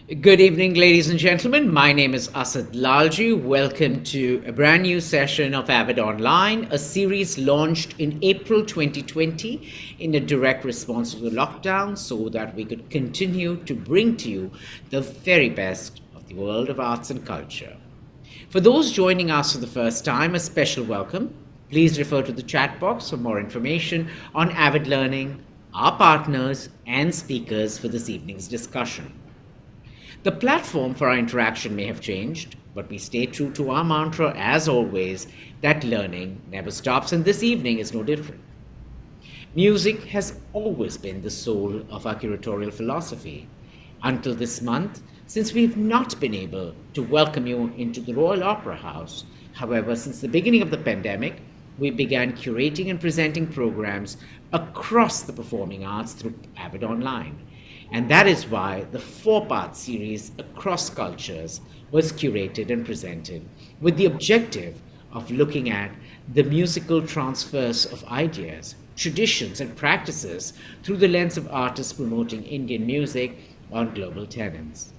Good evening, ladies and gentlemen. My name is Asad Lalji. Welcome to a brand new session of Avid Online, a series launched in April 2020 in a direct response to the lockdown so that we could continue to bring to you the very best of the world of arts and culture. For those joining us for the first time, a special welcome. Please refer to the chat box for more information on Avid Learning, our partners, and speakers for this evening's discussion. The platform for our interaction may have changed, but we stay true to our mantra as always that learning never stops, and this evening is no different. Music has always been the soul of our curatorial philosophy. Until this month, since we've not been able to welcome you into the Royal Opera House, however, since the beginning of the pandemic, we began curating and presenting programs across the performing arts through Avid Online. And that is why the four-part series Across Cultures was curated and presented with the objective of looking at the musical transverse of ideas, traditions, and practices through the lens of artists promoting Indian music on global tenets.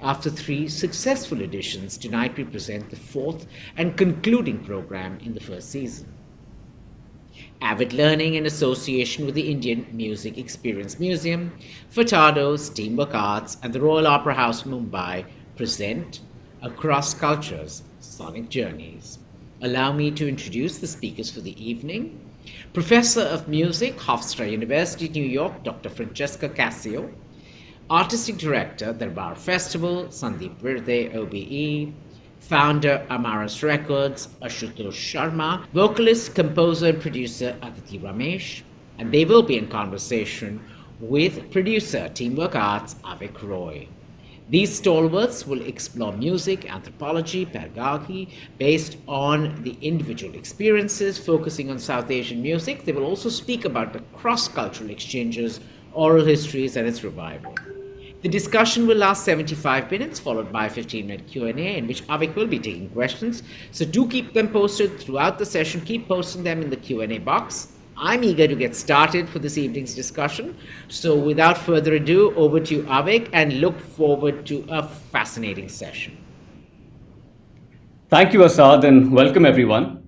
After three successful editions, tonight we present the fourth and concluding program in the first season. Avid Learning in association with the Indian Music Experience Museum, Furtado's Teamwork Arts, and the Royal Opera House Mumbai present Across Cultures, Sonic Journeys. Allow me to introduce the speakers for the evening. Professor of Music, Hofstra University, New York, Dr. Francesca Cassio. Artistic Director, Darbar Festival, Sandeep Virdee, OBE. Founder, Amaras Records, Ashutosh Sharma, vocalist, composer, and producer, Aditi Ramesh, and they will be in conversation with producer, Teamwork Arts, Avik Roy. These stalwarts will explore music, anthropology, pedagogy, based on the individual experiences, focusing on South Asian music. They will also speak about the cross-cultural exchanges, oral histories, and its revival. The discussion will last 75 minutes, followed by a 15-minute Q&A in which Avik will be taking questions. So do keep them posted throughout the session. Keep posting them in the Q&A box. I'm eager to get started for this evening's discussion. So without further ado, over to you, Avik, and look forward to a fascinating session. Thank you, Asad, and welcome everyone.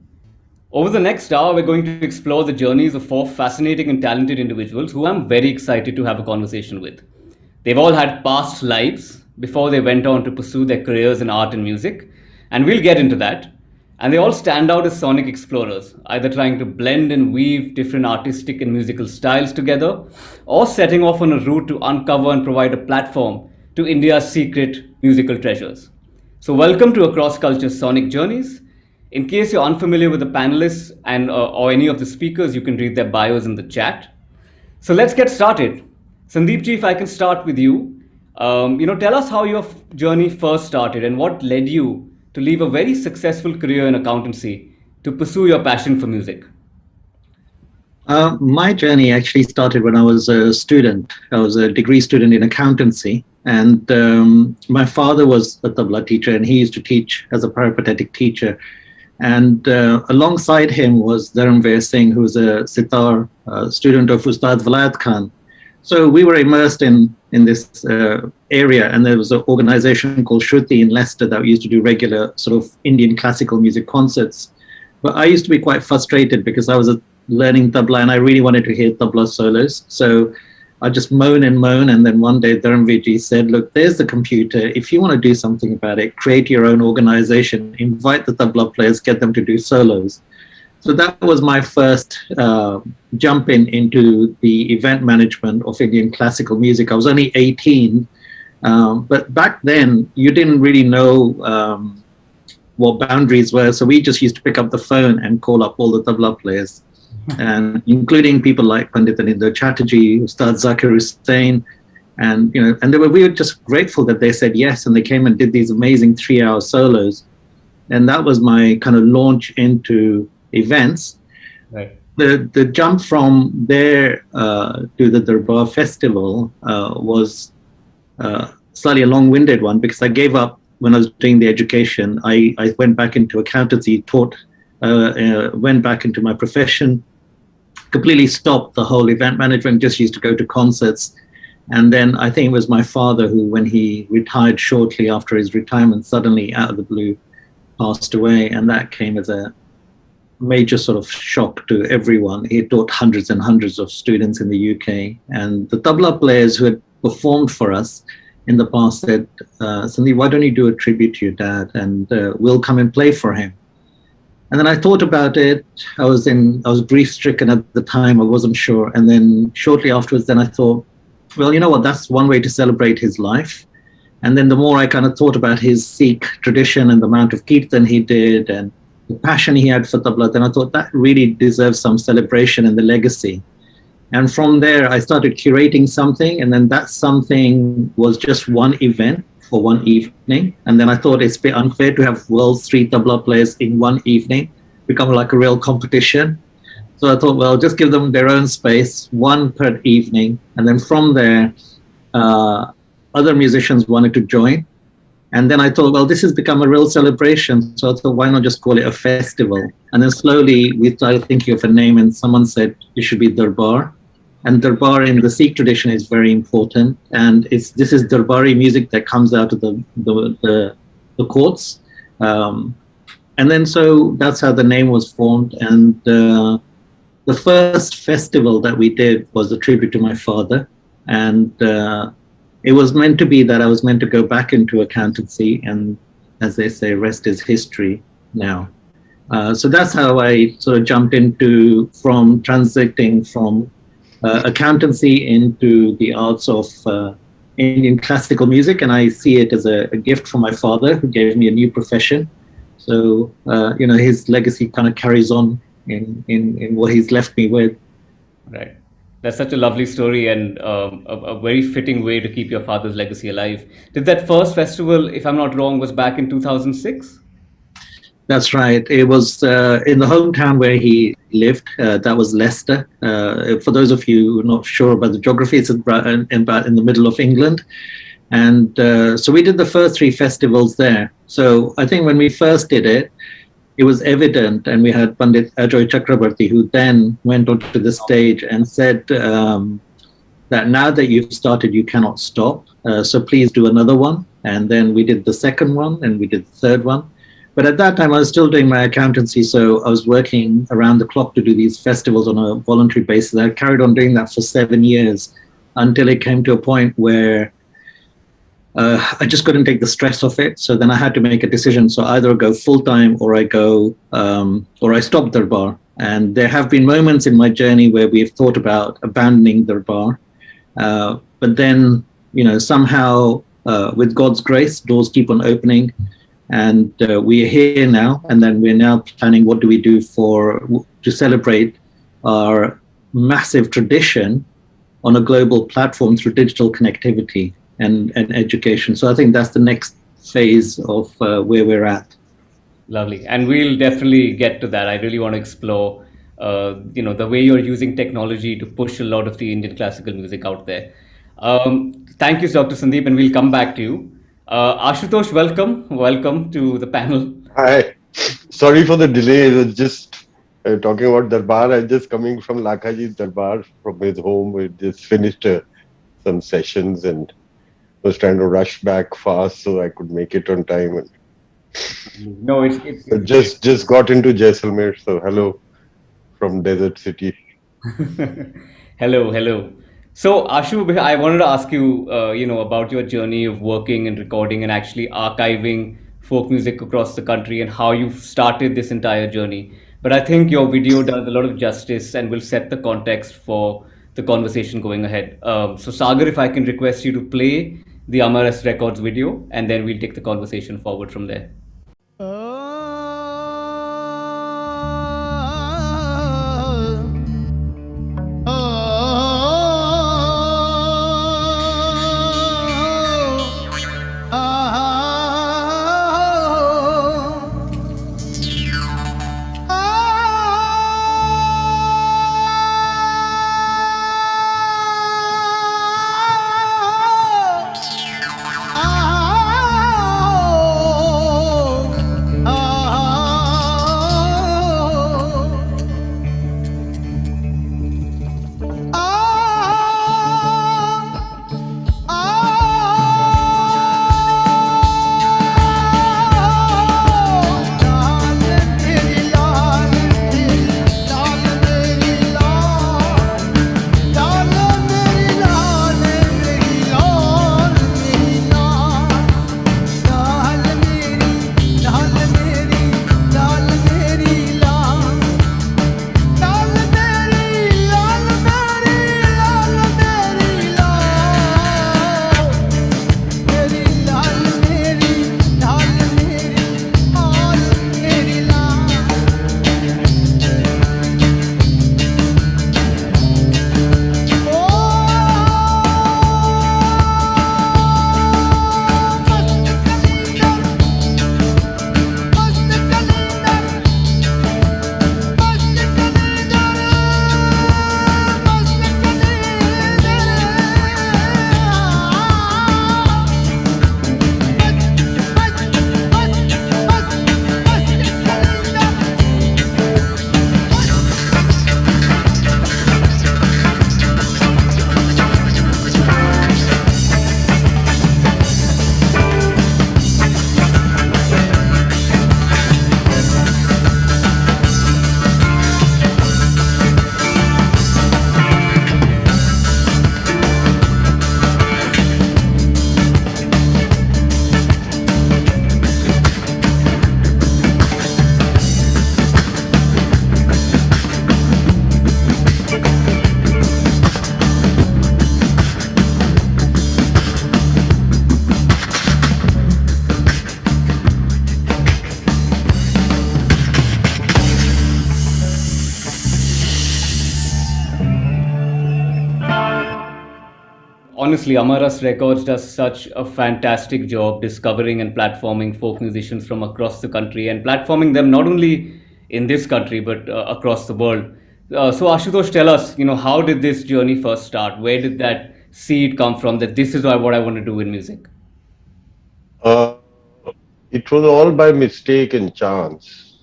Over the next hour, we're going to explore the journeys of four fascinating and talented individuals who I'm very excited to have a conversation with. They've all had past lives before they went on to pursue their careers in art and music, and we'll get into that. And they all stand out as sonic explorers, either trying to blend and weave different artistic and musical styles together, or setting off on a route to uncover and provide a platform to India's secret musical treasures. So, welcome to Across Culture Sonic Journeys. In case you're unfamiliar with the panelists and or any of the speakers, you can read their bios in the chat. So let's get started. Sandeep ji, if I can start with you, tell us how your journey first started and what led you to leave a very successful career in accountancy to pursue your passion for music. My journey actually started when I was a student. I was a degree student in accountancy, and my father was a tabla teacher, and he used to teach as a peripatetic teacher. And alongside him was Dharamveer Singh, who was a sitar student of Ustad Valayat Khan. So we were immersed in this area, and there was an organization called Shruti in Leicester that used to do regular sort of Indian classical music concerts. But I used to be quite frustrated because I was learning tabla and I really wanted to hear tabla solos. So I just moan, and then one day Dharamveer said, look, there's the computer. If you want to do something about it, create your own organization, invite the tabla players, get them to do solos. So that was my first jump into the event management of Indian classical music. I was only 18, but back then you didn't really know what boundaries were. So we just used to pick up the phone and call up all the tabla players, and including people like Pandit Anindra Chatterjee, Ustad Zakir Hussain, and we were just grateful that they said yes, and they came and did these amazing 3-hour solos, and that was my kind of launch into events. Right. The jump from there to the Darbar Festival was slightly a long-winded one, because I gave up when I was doing the education. I went back into accountancy, went back into my profession, completely stopped the whole event management, just used to go to concerts And then I think it was my father who, when he retired shortly after his retirement, suddenly out of the blue passed away. And that came as a major sort of shock to everyone. He taught hundreds and hundreds of students in the UK. And the tabla players who had performed for us in the past said, Sandeep, why don't you do a tribute to your dad, and we'll come and play for him. And then I thought about it. I was grief stricken at the time. I wasn't sure. And then shortly afterwards, then I thought, well, you know what? That's one way to celebrate his life. And then the more I kind of thought about his Sikh tradition and the amount of kirtan he did and the passion he had for tabla, then I thought that really deserves some celebration and the legacy. And from there, I started curating something. And then that something was just one event for one evening. And then I thought it's a bit unfair to have world's three tabla players in one evening, become like a real competition. So I thought, well, just give them their own space, one per evening. And then from there, other musicians wanted to join. And then I thought, well, this has become a real celebration. So I thought, why not just call it a festival? And then slowly we started thinking of a name, and someone said it should be Darbar. And Darbar in the Sikh tradition is very important. And this is Darbari music that comes out of the courts. And then so that's how the name was formed. And the first festival that we did was a tribute to my father. And it was meant to be that I was meant to go back into accountancy, and as they say, rest is history now. So that's how I sort of jumped into from transiting from accountancy into the arts of Indian classical music, and I see it as a gift from my father, who gave me a new profession. So his legacy kind of carries on in what he's left me with. Right. That's such a lovely story, and a very fitting way to keep your father's legacy alive. Did that first festival, if I'm not wrong, was back in 2006? That's right. It was in the hometown where he lived. That was Leicester. For those of you who are not sure about the geography, it's about in the middle of England. And so we did the first three festivals there. So I think when we first did it, it was evident, and we had Pandit Ajoy Chakrabarti, who then went onto the stage and said that now that you've started, you cannot stop. So please do another one. And then we did the second one, and we did the third one. But at that time, I was still doing my accountancy, so I was working around the clock to do these festivals on a voluntary basis. I carried on doing that for 7 years until it came to a point where I just couldn't take the stress of it. So then I had to make a decision. So either I go full time, or I go, or I stop Darbar. And there have been moments in my journey where we have thought about abandoning Darbar, but then somehow with God's grace, doors keep on opening, and we are here now. And then we're now planning what do we do to celebrate our massive tradition on a global platform through digital connectivity and education. So I think that's the next phase of where we're at. Lovely, and we'll definitely get to that. I really want to explore, the way you're using technology to push a lot of the Indian classical music out there. Thank you, Dr. Sandeep, and we'll come back to you. Ashutosh, welcome to the panel. Hi, sorry for the delay. It was just talking about Darbar. I'm just coming from Lakhaji's Darbar from his home. We just finished some sessions and was trying to rush back fast so I could make it on time. And No, so just got into Jaisalmer. So hello from Desert City. hello. So, Ashu, I wanted to ask you, about your journey of working and recording and actually archiving folk music across the country and how you've started this entire journey. But I think your video does a lot of justice and will set the context for the conversation going ahead. So, Sagar, if I can request you to play the Amaras Records video, and then we'll take the conversation forward from there. honestly, Amaras Records does such a fantastic job discovering and platforming folk musicians from across the country and platforming them not only in this country but across the world. So, Ashutosh, tell us, how did this journey first start? Where did that seed come from that this is what I want to do in music? Uh, it was all by mistake and chance.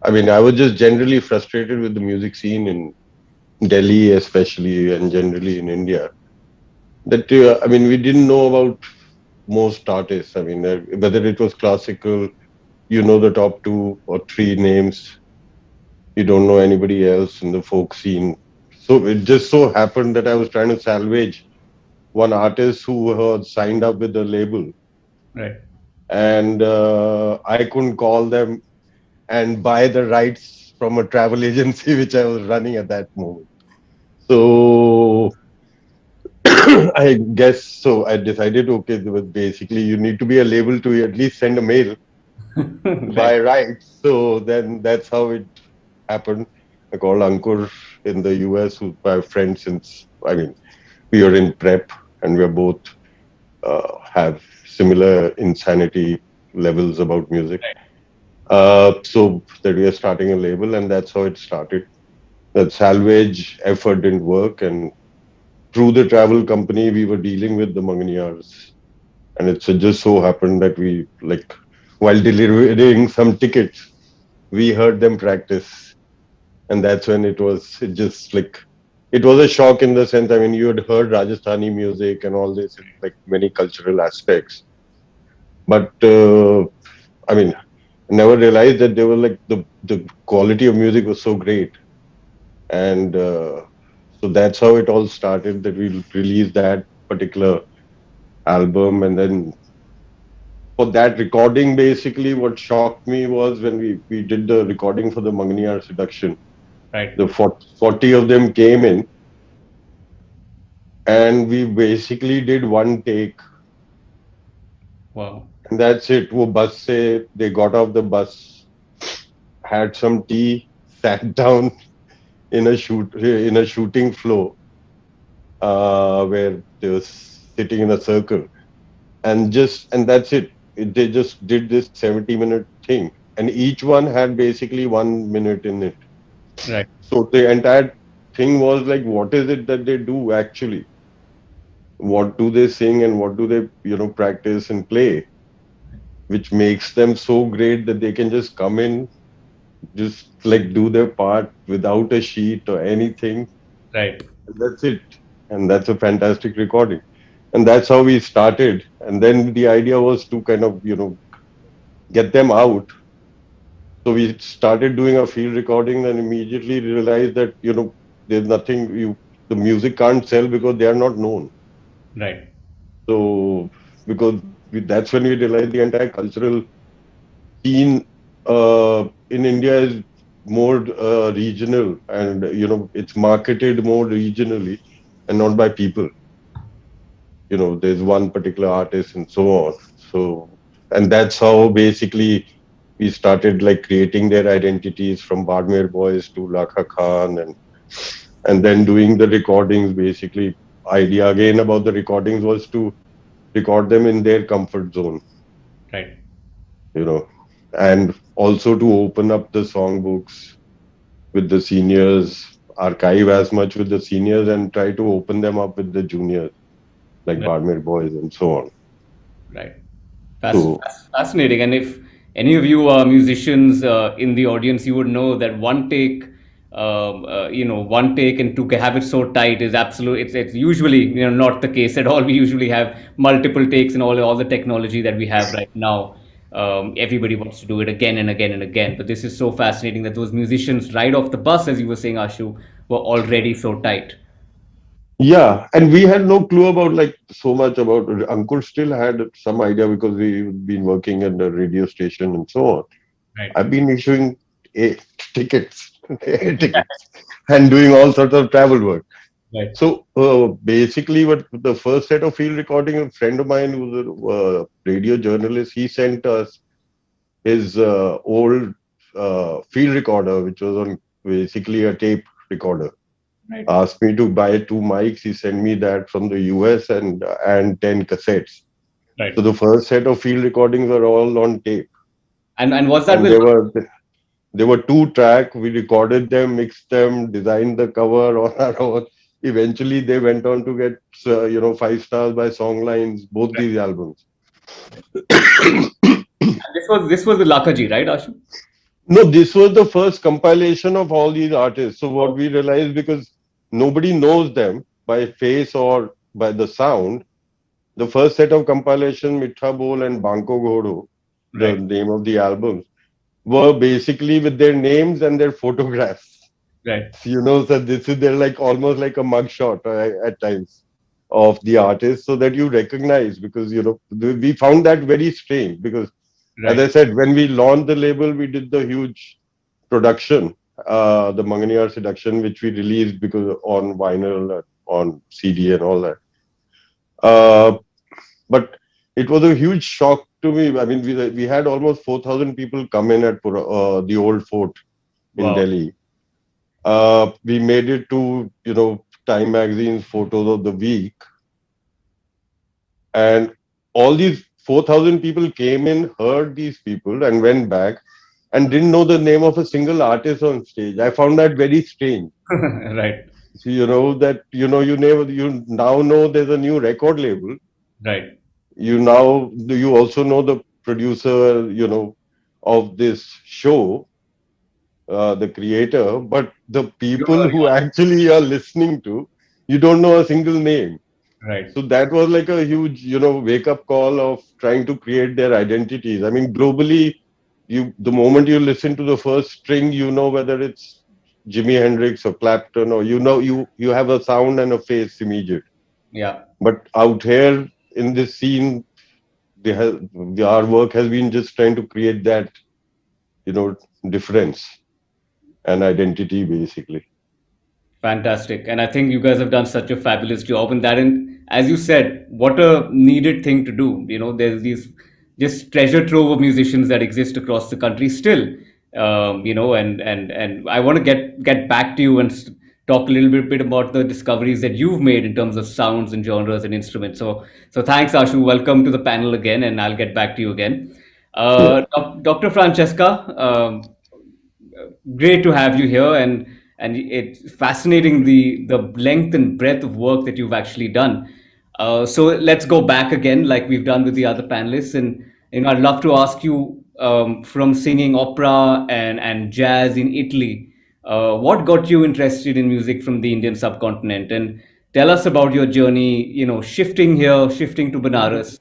I mean, I was just generally frustrated with the music scene in Delhi, especially, and generally in India. That I mean, we didn't know about most artists. I mean, whether it was classical, you know the top two or three names. You don't know anybody else in the folk scene. So it just so happened that I was trying to salvage one artist who was signed up with the label, Right. and I couldn't call them and buy the rights from a travel agency which I was running at that moment. So I guess so. I decided, okay, basically you need to be a label to at least send a mail to Right. buy rights. So then that's how it happened. I called Ankur in the US, who's my friend since, I mean, we were in prep and we are both have similar insanity levels about music. So that we are starting a label, and that's how it started. That salvage effort didn't work, and through the travel company, we were dealing with the Manganiyars, and it just so happened that we like while delivering some tickets, we heard them practice, and that's when it just like it was a shock in the sense. I mean, you had heard Rajasthani music and all this, and like many cultural aspects, but I mean, I never realized that they were like the quality of music was so great, and so that's how it all started. That we released that particular album, and then for that recording, basically, what shocked me was when we did the recording for the Manganiyar seduction. Right. The 40 of them came in, and we basically did one take, Wow. and that's it. वो bus से they got off the bus, had some tea, sat down in a shooting floor where they were sitting in a circle, and that's it. They just did this 70-minute thing, and each one had basically 1 minute in it. Right. So the entire thing was like, what is it that they do actually? What do they sing and what do they, practice and play, which makes them so great that they can just come in, just like do their part without a sheet or anything. Right. And that's it. And that's a fantastic recording. And that's how we started. And then the idea was to kind of, get them out. So we started doing a field recording and immediately realized that, there's nothing the music can't sell because they are not known. Right. So because that's when we realized the entire cultural scene in India is more regional, and it's marketed more regionally and not by people. There's one particular artist and so on. So, and that's how basically we started like creating their identities from Badmer Boys to Lakha Khan, and then doing the recordings. Basically, idea again about the recordings was to record them in their comfort zone, Right. you know, and also to open up the songbooks with the seniors, archive as much with the seniors, and try to open them up with the juniors like Right. Badmer Boys and so on. Right. So Fascinating. And if any of you are musicians in the audience, you would know that one take and to have it so tight is absolute. It's usually not the case at all. We usually have multiple takes and all the technology that we have right now. Everybody wants to do it again and again and again. But this is so fascinating that those musicians right off the bus, as you were saying, Ashu, were already so tight. yeah, and we had no clue about like so much about Ankur still had some idea because we've been working at the radio station and so on. Right. I've been issuing a, tickets, air tickets, and doing all sorts of travel work. Right. So basically, what the first set of field recording, a friend of mine who's a radio journalist, he sent us his old field recorder, which was on basically a tape recorder. Right. asked me to buy two mics. He sent me that from the US and 10 cassettes. So Right. the first set of field recordings were all on tape, And was that and with they were two track. We recorded them, mixed them, designed the cover on our own. Eventually, they went on to get 5 stars by Songlines. Both right. these albums. This was with Lakaji, right, Ashu? No, this was the first compilation of all these artists. So what Oh, we realized, because nobody knows them by face or by the sound, the first set of compilation, Mitha Bol and Banko Ghodo, the right. name of the albums, were basically with their names and their photographs. Right. So this is they're like almost like a mugshot at times of the artist, so that you recognize, because we found that very strange, because as I Right. said, when we launched the label, we did the huge production, the Manganiyar Seduction, which we released because on vinyl, on CD and all that. Uh, but it was a huge shock to me. I mean, we had almost 4,000 people come in at the old fort in Wow. Delhi. We made it to Time Magazine's photos of the week, and all these 4,000 people came in, heard these people, and went back and didn't know the name of a single artist on stage. I found that very strange. Right. So, that you now know there's a new record label. Right. You also know the producer, of this show, the creator, but the You don't know people who anyone. actually are listening to, you don't know a single name. Right. So that was like a huge, wake up call of trying to create their identities. I mean, globally, the moment you listen to the first string, whether it's Jimi Hendrix or Clapton, or you have a sound and a face immediate. Yeah. But out here in this scene, our work has been just trying to create that, you know, difference and identity, basically. Fantastic. And I think you guys have done such a fabulous job in that. And as you said, what a needed thing to do. There's these just treasure trove of musicians that exist across the country still. And I want to get back to you and talk a little bit about the discoveries that you've made in terms of sounds and genres and instruments. So thanks, Ashu. Welcome to the panel again, and I'll get back to you again. Yeah. Dr. Francesca, great to have you here, and it's fascinating the length and breadth of work that you've actually done. So let's go back again, like we've done with the other panelists, and I'd love to ask you, from singing opera and jazz in Italy, what got you interested in music from the Indian subcontinent, and tell us about your journey. Shifting here, shifting to Banaras,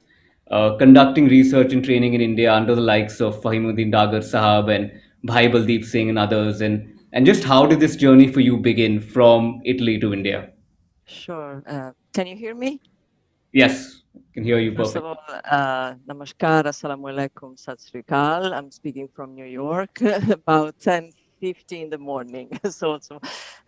conducting research and training in India under the likes of Fahimuddin Dagar Sahab and Bhai Baldeep Singh and others, and just how did this journey for you begin from Italy to India? Sure. Can you hear me? Yes, I can hear you First of perfect. all, namaskar, assalamu alaikum, sat sri akal. I'm speaking from New York, about 10:50 in the morning. So,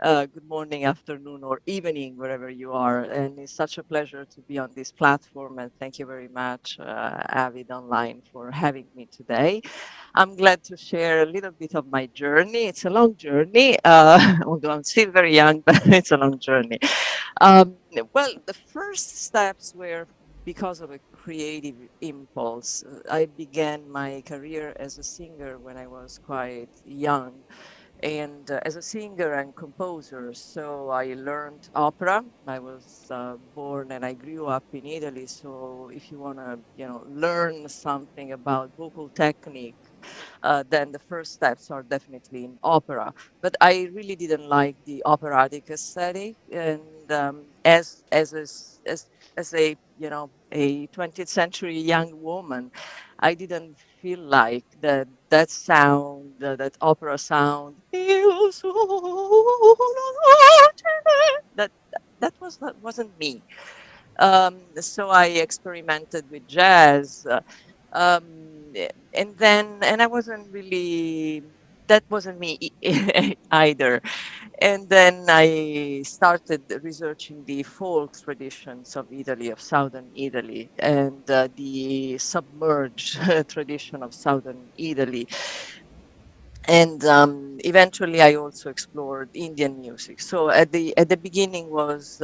good morning, afternoon, or evening, wherever you are. And it's such a pleasure to be on this platform. And thank you very much, Avid Online, for having me today. I'm glad to share a little bit of my journey. It's a long journey, although I'm still very young, but it's a long journey. Um, well, the first steps were because of a creative impulse. I began my career as a singer when I was quite young, and as a singer and composer. So I learned opera. I was born and I grew up in Italy. So if you want to, learn something about vocal technique, then the first steps are definitely in opera. But I really didn't like the operatic aesthetic, and as a a 20th century young woman, I didn't feel like that sound, that opera sound. That that wasn't me. So I experimented with jazz, and I wasn't really. That wasn't me either. And then I started researching the folk traditions of Italy, of southern Italy, and the submerged tradition of southern Italy. And eventually I also explored Indian music. So at the beginning was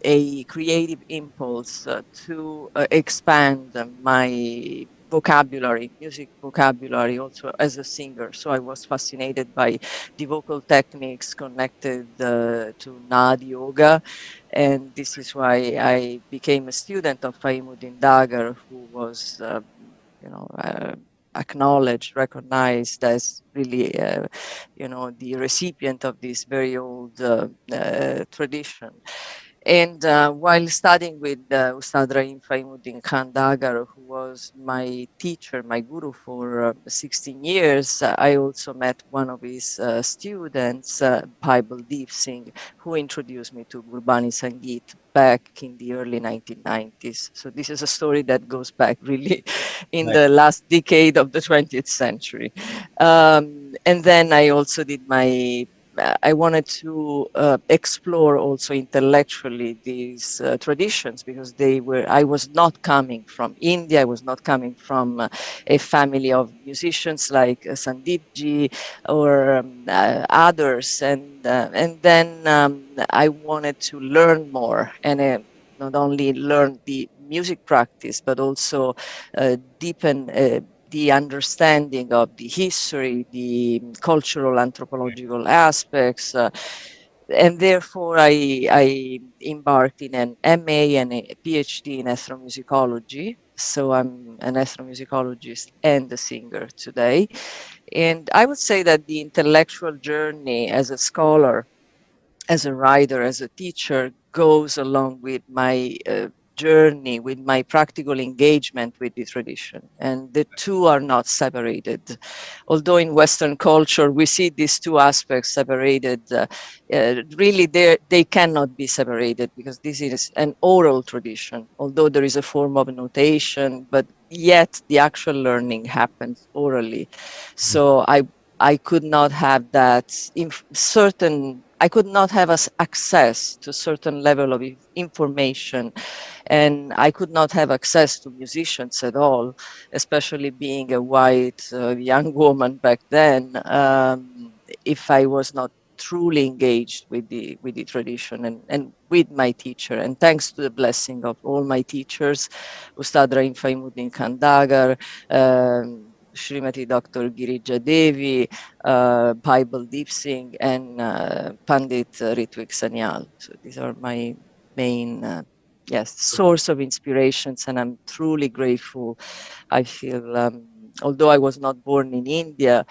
a creative impulse to expand my vocabulary, music vocabulary, also as a singer. So I was fascinated by the vocal techniques connected to Nad yoga, and this is why I became a student of Faimuddin Dagar, who was you know acknowledged, recognized as really the recipient of this very old tradition. And while studying with Ustad Rahim Faimuddin Khan Dagar, who was my teacher, my guru for 16 years, I also met one of his students, Bible Deep Singh, who introduced me to Gurbani Sangeet back in the early 1990s. So this is a story that goes back really in Right. the last decade of the 20th century. And then I also did my I wanted to explore also intellectually these traditions, because I was not coming from India. I was not coming from a family of musicians like Sandeep ji or others. And then I wanted to learn more, and not only learn the music practice, but also deepen the understanding of the history, the cultural, anthropological aspects. And therefore, I embarked in an MA and a PhD in ethnomusicology. So I'm an ethnomusicologist and a singer today. And I would say that the intellectual journey as a scholar, as a writer, as a teacher, goes along with my journey, with my practical engagement with the tradition. And the two are not separated. Although in Western culture we see these two aspects separated, really they cannot be separated, because this is an oral tradition. Although there is a form of notation, but yet the actual learning happens orally. So I could not have that I could not have access to certain level of information, and I could not have access to musicians at all, especially being a white young woman back then, if I was not truly engaged with the tradition and with my teacher. And thanks to the blessing of all my teachers, Ustad Rahim Faimuddin Khandagar, Srimati Dr. Girija Devi, Bible Deep Singh, and Pandit Ritwik Sanyal. So these are my main yes, source of inspirations, and I'm truly grateful. I feel, although I was not born in India,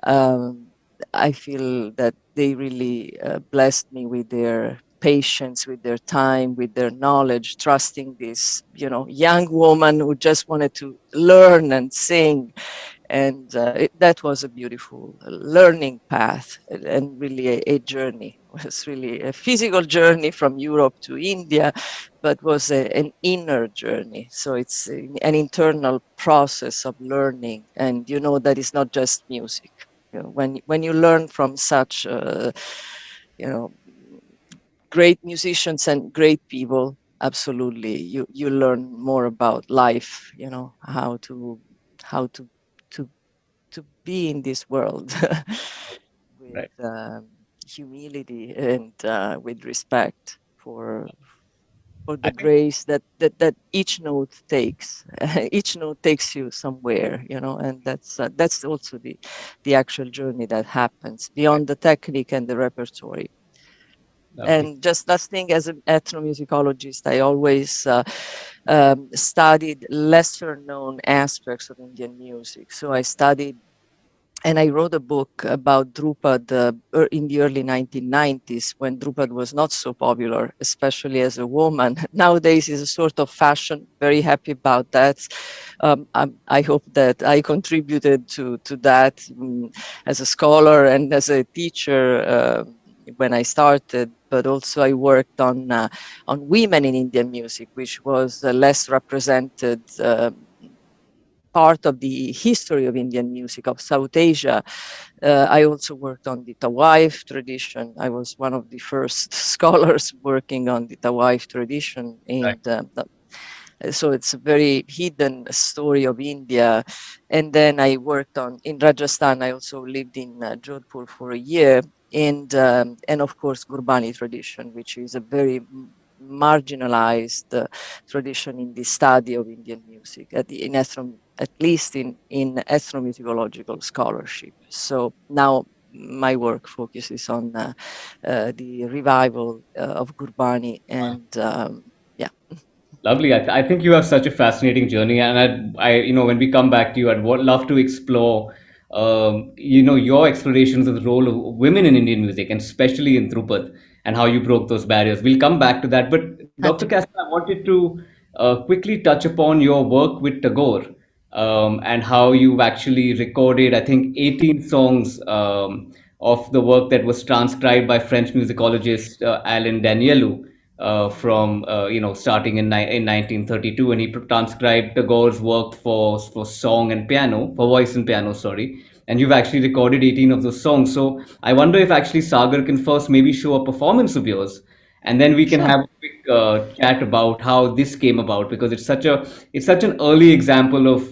um, I feel that they really blessed me with their patience, with their time, with their knowledge, trusting this, young woman who just wanted to learn and sing. And that was a beautiful learning path, and really a journey. It was really a physical journey from Europe to India, but was an inner journey. So it's an internal process of learning, and that is not just music. When you learn from such you know great musicians and great people, absolutely you learn more about life, how to to be in this world with Right. humility and with respect for I the think grace that each note takes. Each note takes you somewhere, and that's also the actual journey that happens beyond the technique and the repertoire. lovely. And just last thing, as an ethnomusicologist, I always studied lesser known aspects of Indian music. So I studied and I wrote a book about Drupad in the early 1990s, when Drupad was not so popular, especially as a woman. Nowadays is a sort of fashion. Very happy about that. I hope that I contributed to that, as a scholar and as a teacher when I started. But also I worked on women in Indian music, which was less represented. Part of the history of Indian music of South Asia. I also worked on the Tawaif tradition. I was one of the first scholars working on the Tawaif tradition, Right. and So it's a very hidden story of India. And then I worked on in Rajasthan. I also lived in Jodhpur for a year, and of course Gurbani tradition, which is a very marginalized tradition in the study of Indian music at least in ethnomusicological scholarship. So now my work focuses on the revival of Gurbani, and yeah. Lovely. I think you have such a fascinating journey, and when we come back to you, I'd love to explore, your explorations of the role of women in Indian music, and especially in Drupad, and how you broke those barriers. We'll come back to that. But Dr. Thank you. Casper, I wanted to quickly touch upon your work with Tagore, and how you've actually recorded, I think, 18 songs of the work that was transcribed by French musicologist Alain Danielou, from starting in 1932, and he transcribed Tagore's work for song and piano, for voice and piano, sorry. And you've actually recorded 18 of those songs. So I wonder if actually Sagar can first maybe show a performance of yours, and then we can Sure. have a quick chat about how this came about, because it's such an early example of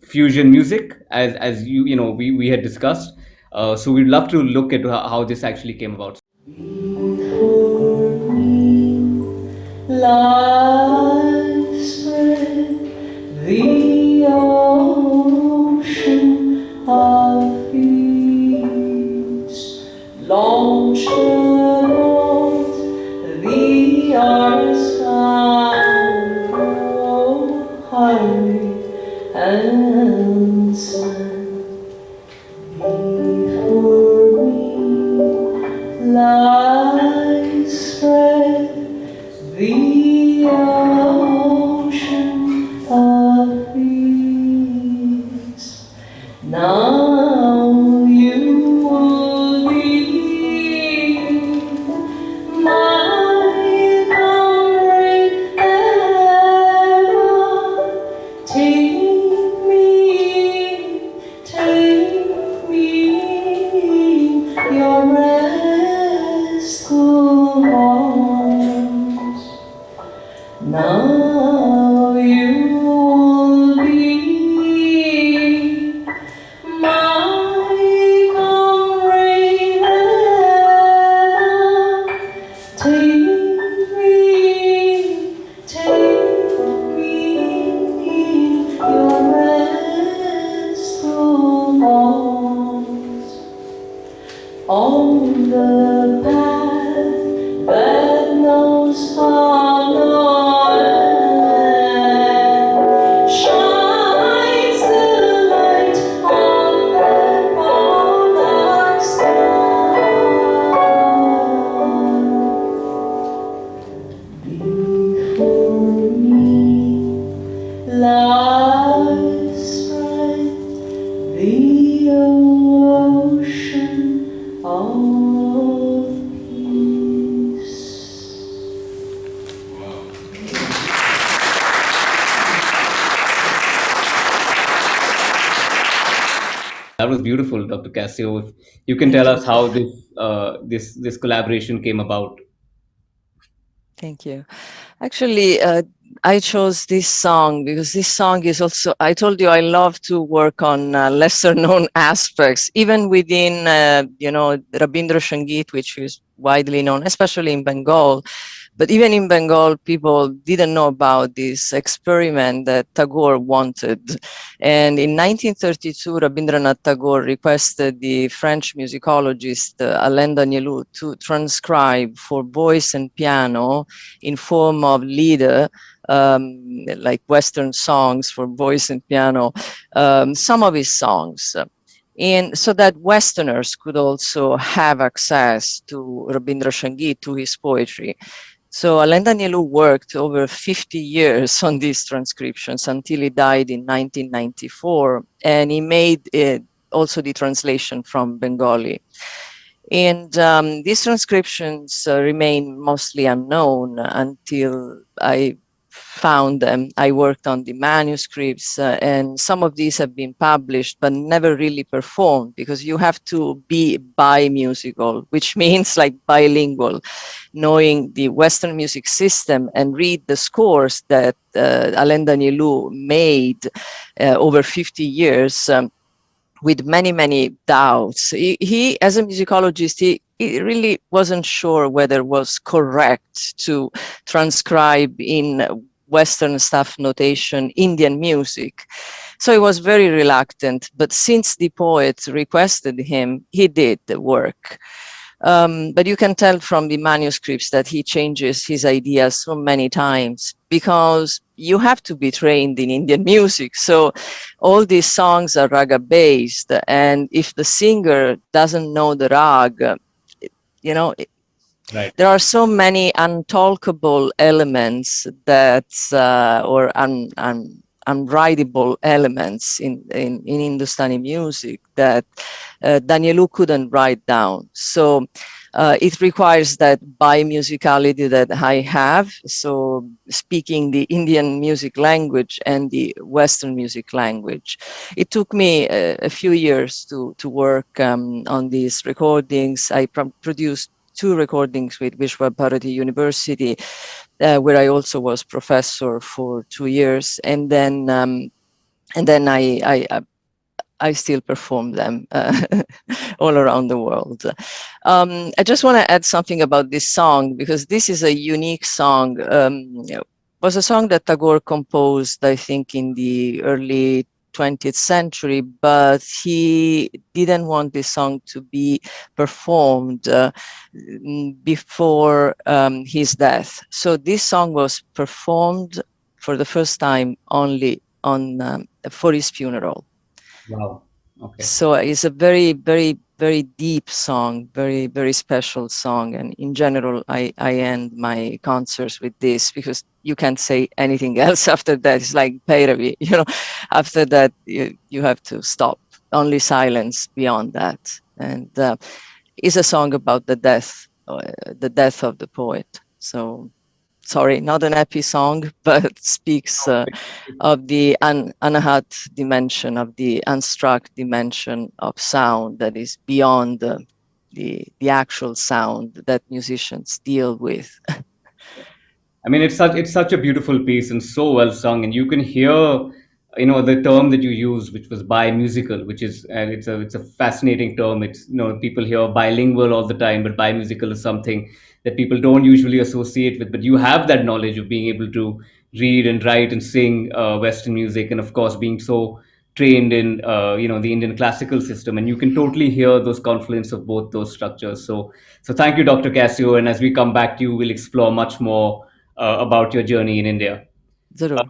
fusion music, as we had discussed. So we'd love to look at how this actually came about. Life spread the ocean of peace, launched abroad the artist's highway and sun. Before me lies spread the ocean of peace. Now you will be my comrade ever. Take me, your restful arms. Now you will be my comrade ever. Take me, your restful arms. On the path that knows far no end, shines the light on that polar star. Before me lies spread the ocean of peace. That was beautiful, Dr. Cassio. If you can tell Thank you. us how this collaboration came about. Thank you. Actually, I chose this song because this song is also, I told you I love to work on lesser known aspects, even within, Rabindra Sangeet, which is widely known, especially in Bengal. But even in Bengal, people didn't know about this experiment that Tagore wanted. And in 1932, Rabindranath Tagore requested the French musicologist Alain Danielou to transcribe for voice and piano in form of lieder, like Western songs for voice and piano, some of his songs. And so that Westerners could also have access to Rabindra Sangeet, to his poetry. So Alain Danielou worked over 50 years on these transcriptions until he died in 1994, and he made also the translation from Bengali. And these transcriptions remain mostly unknown until I found them. I worked on the manuscripts, and some of these have been published, but never really performed, because you have to be bi-musical, which means like bilingual, knowing the Western music system and read the scores that Alain Danielou made over 50 years. With many, many doubts. He, as a musicologist, he really wasn't sure whether it was correct to transcribe in Western staff notation Indian music. So he was very reluctant, but since the poet requested him, he did the work. But you can tell from the manuscripts that he changes his ideas so many times, because you have to be trained in Indian music. So all these songs are raga based, and if the singer doesn't know the rag, you know, Right. there are so many untalkable elements that, or unwritable elements in Hindustani music that Danielou couldn't write down. So it requires that bi-musicality that I have, so speaking the Indian music language and the Western music language. It took me a few years to work on these recordings. I produced 2 recordings with Vishwa Bharati University, where I also was professor for 2 years, and then I still perform them all around the world. I just want to add something about this song, because this is a unique song. It was a song that Tagore composed, I think, in the early 20th century, but he didn't want this song to be performed before his death. So this song was performed for the first time only on for his funeral. Wow. Okay. So it's a very, very, very deep song, very, very special song. And in general, I end my concerts with this, because you can't say anything else after that. It's like Pairavi, after that, you have to stop. Only silence beyond that. And it's a song about the death of the poet. So sorry, not an happy song, but speaks of the anahat dimension, of the unstruck dimension of sound that is beyond the actual sound that musicians deal with. I mean, it's such a beautiful piece and so well sung, and you can hear, the term that you used, which was bi-musical, which is, and it's a fascinating term. It's, people hear bilingual all the time, but bi-musical is something that people don't usually associate with. But you have that knowledge of being able to read and write and sing Western music, and of course being so trained in the Indian classical system, and you can totally hear those confluence of both those structures. So thank you, Dr. Cassio, and as we come back to you, we'll explore much more about your journey in India. Zarur.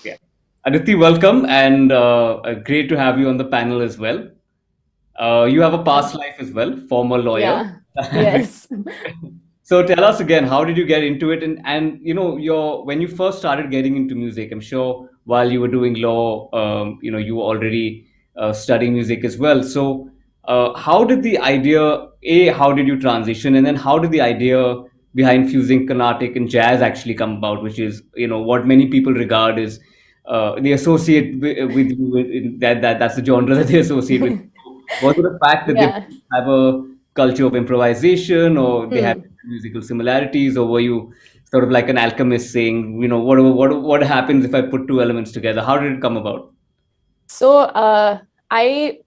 Yeah. Aditi, welcome, and great to have you on the panel as well. You have a past life as well, former lawyer. Yeah. Yes. So tell us again, how did you get into it? And your when you first started getting into music, I'm sure while you were doing law, you were already studying music as well. So how did the idea, how did you transition, and then how did the idea behind fusing Carnatic and jazz actually come about, which is what many people regard as they associate with you that's the genre that they associate with. Was it the fact that they Yeah. have a culture of improvisation, or they have Hmm. musical similarities, or were you sort of like an alchemist saying, what happens if I put 2 elements together? How did it come about? So I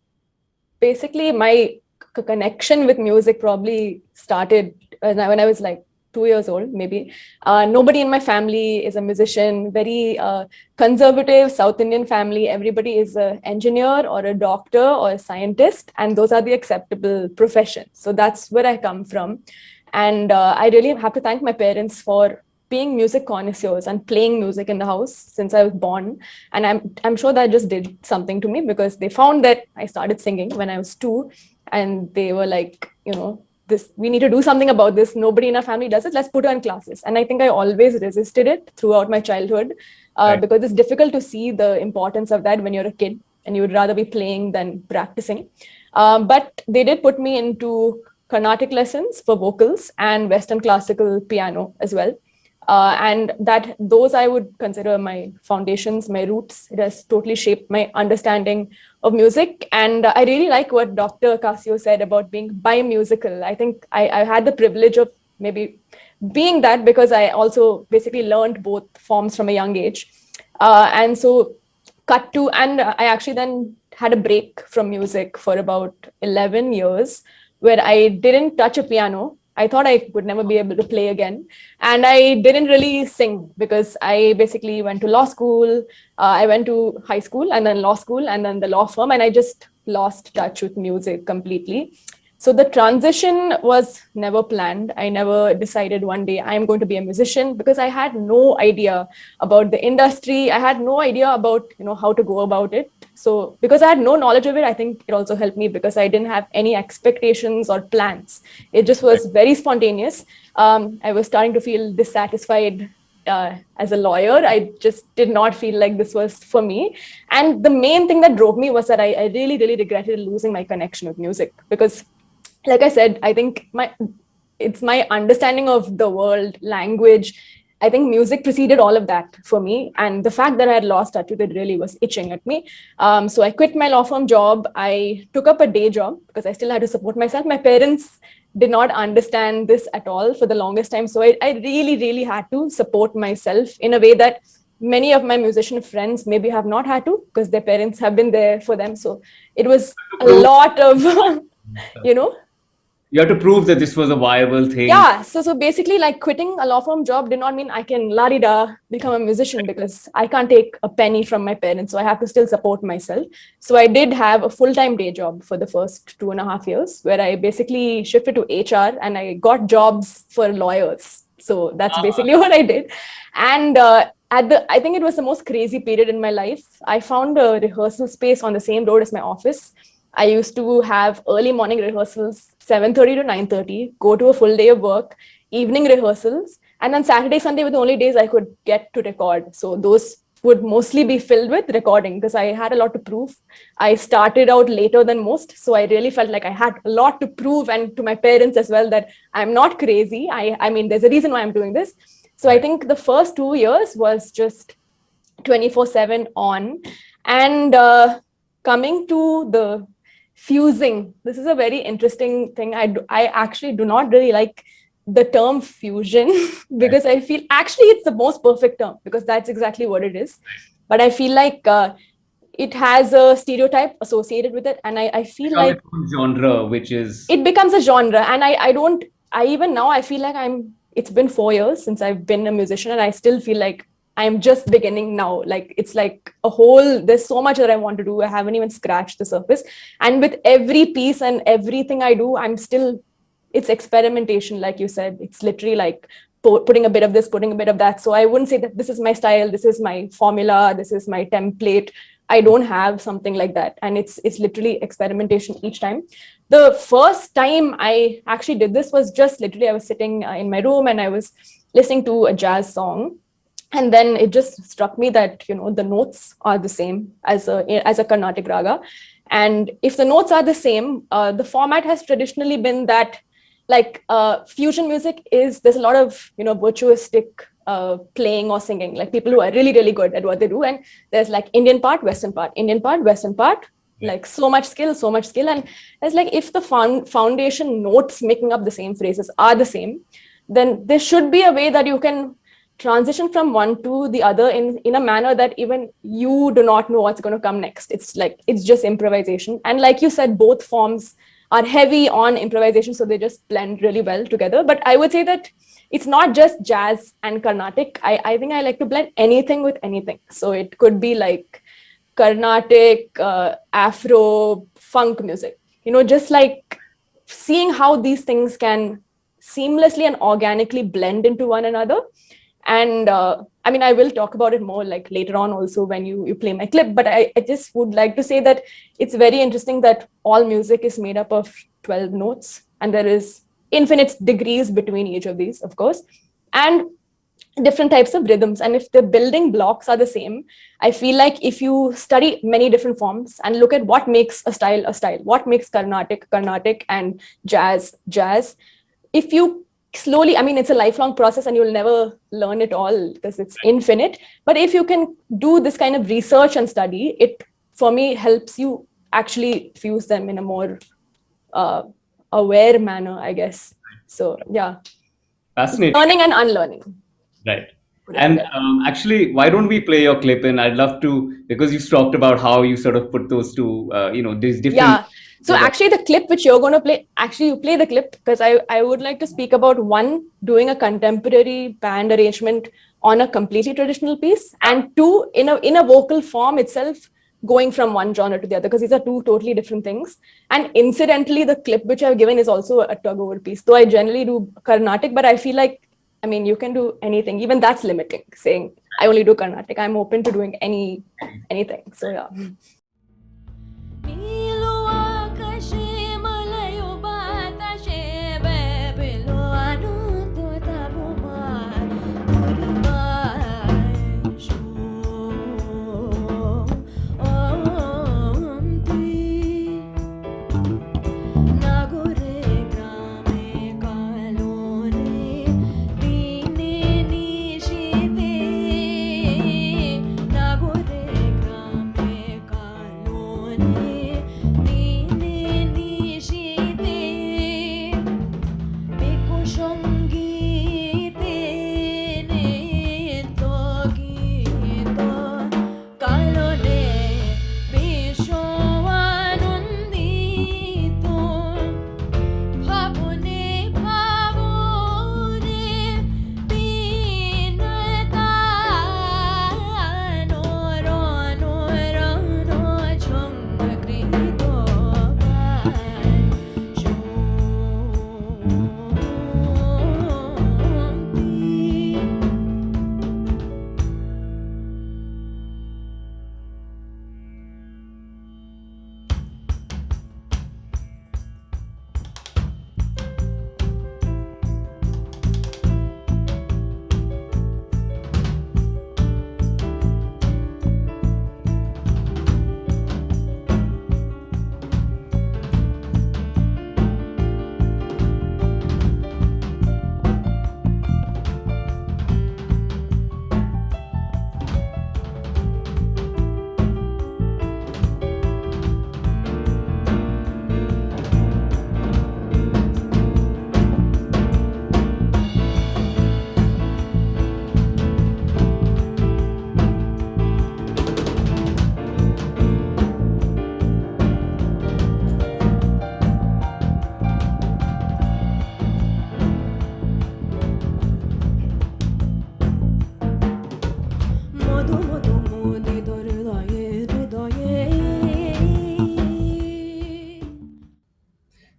basically my connection with music probably started when I was like 2 years old, maybe. Nobody in my family is a musician. Very conservative South Indian family. Everybody is an engineer or a doctor or a scientist, and those are the acceptable professions. So that's where I come from. And I really have to thank my parents for being music connoisseurs and playing music in the house since I was born. And I'm sure that just did something to me, because they found that I started singing when I was 2, and they were like, this, we need to do something about this. Nobody in our family does it. Let's put her in classes. And I think I always resisted it throughout my childhood, Right. because it's difficult to see the importance of that when you're a kid and you would rather be playing than practicing. But they did put me into Carnatic lessons for vocals and Western classical piano as well. And that those I would consider my foundations, my roots. It has totally shaped my understanding of music. And I really like what Dr. Cassio said about being bi-musical. I think I had the privilege of maybe being that because I also basically learned both forms from a young age. And so and I actually then had a break from music for about 11 years where I didn't touch a piano. I thought I would never be able to play again. And I didn't really sing because I basically went to law school. I went to high school and then law school and then the law firm. And I just lost touch with music completely. So the transition was never planned. I never decided one day I'm going to be a musician because I had no idea about the industry. I had no idea about, how to go about it. So because I had no knowledge of it, I think it also helped me because I didn't have any expectations or plans. It just was very spontaneous. I was starting to feel dissatisfied as a lawyer. I just did not feel like this was for me. And the main thing that drove me was that I really, really regretted losing my connection with music because, like I said, I think it's my understanding of the world, language. I think music preceded all of that for me. And the fact that I had lost touch with it really was itching at me. So I quit my law firm job. I took up a day job because I still had to support myself. My parents did not understand this at all for the longest time. So I really, really had to support myself in a way that many of my musician friends maybe have not had to because their parents have been there for them. So it was a lot of, You have to prove that this was a viable thing. Yeah. So basically, like quitting a law firm job did not mean I can la-di-da become a musician because I can't take a penny from my parents. So I have to still support myself. So I did have a full-time day job for the first 2.5 years where I basically shifted to HR and I got jobs for lawyers. So that's basically what I did. And I think it was the most crazy period in my life. I found a rehearsal space on the same road as my office. I used to have early morning rehearsals, 7:30 to 9:30, go to a full day of work, evening rehearsals, and then Saturday, Sunday were the only days I could get to record. So those would mostly be filled with recording because I had a lot to prove. I started out later than most, so I really felt like I had a lot to prove and to my parents as well that I'm not crazy. I mean, there's a reason why I'm doing this. So I think the first 2 years was just 24/7 on. And coming to the fusing, this is a very interesting thing. I actually do not really like the term fusion because I feel actually it's the most perfect term because that's exactly what it is. But I feel like it has a stereotype associated with it. And I feel like genre, which is... It becomes a genre. And even now, I feel like it's been 4 years since I've been a musician and I still feel like I'm just beginning now. Like it's like there's so much that I want to do. I haven't even scratched the surface. And with every piece and everything I do, it's experimentation. Like you said, it's literally like putting a bit of this, putting a bit of that. So I wouldn't say that this is my style, this is my formula, this is my template. I don't have something like that. And it's literally experimentation each time. The first time I actually did this was just literally, I was sitting in my room and I was listening to a jazz song. And then it just struck me that, the notes are the same as a Carnatic raga. And if the notes are the same, the format has traditionally been that like fusion music there's a lot of, virtuistic playing or singing, like people who are really, really good at what they do. And there's like Indian part, Western part, Indian part, Western part, like so much skill. And it's like if the foundation notes making up the same phrases are the same, then there should be a way that you can transition from one to the other in a manner that even you do not know what's going to come next. It's just improvisation. And like you said, both forms are heavy on improvisation, so they just blend really well together. But I would say that it's not just jazz and Carnatic. I think I like to blend anything with anything. So it could be like Carnatic, Afro, funk music, just like seeing how these things can seamlessly and organically blend into one another. And I will talk about it more like later on also when you play my clip, but I just would like to say that it's very interesting that all music is made up of 12 notes and there is infinite degrees between each of these, of course, and different types of rhythms. And if the building blocks are the same, I feel like if you study many different forms and look at what makes a style, what makes Carnatic, and jazz, if you slowly, I mean, it's a lifelong process and you'll never learn it all because it's infinite. But if you can do this kind of research and study, it, for me, helps you actually fuse them in a more aware manner, I guess. So yeah, it's Fascinating. learning and unlearning. Right. Put it And together. actually, why don't we play your clip in? I'd love to, because you've talked about how you sort of put those two, these different. Yeah. So actually the clip which you're going to play, actually you play the clip because I would like to speak about one, doing a contemporary band arrangement on a completely traditional piece, and two, in a vocal form itself, going from one genre to the other, because these are two totally different things. And incidentally, the clip which I've given is also a Tagore piece, though I generally do Carnatic, but I feel like, I mean, you can do anything. Even that's limiting, saying I only do Carnatic. I'm open to doing anything. So yeah.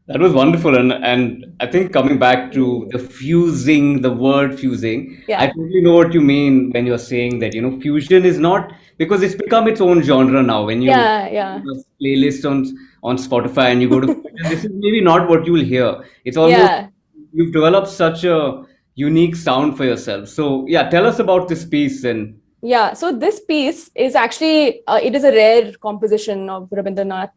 That was wonderful, and I think coming back to the fusing, the word fusing, I Yeah. totally know what you mean when you're saying that fusion is not, because it's become its own genre now. When you Yeah. have playlist on Spotify and you go to fusion, this is maybe not what you will hear. It's almost, Yeah. you've developed such a unique sound for yourself. So yeah, tell us about this piece. And Yeah, so this piece is actually, it is a rare composition of Rabindranath,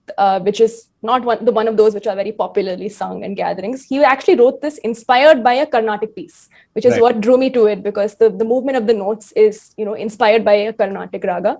which is not one of those which are very popularly sung in gatherings. He actually wrote this inspired by a Carnatic piece, which is right, what drew me to it, because the movement of the notes is, inspired by a Carnatic raga.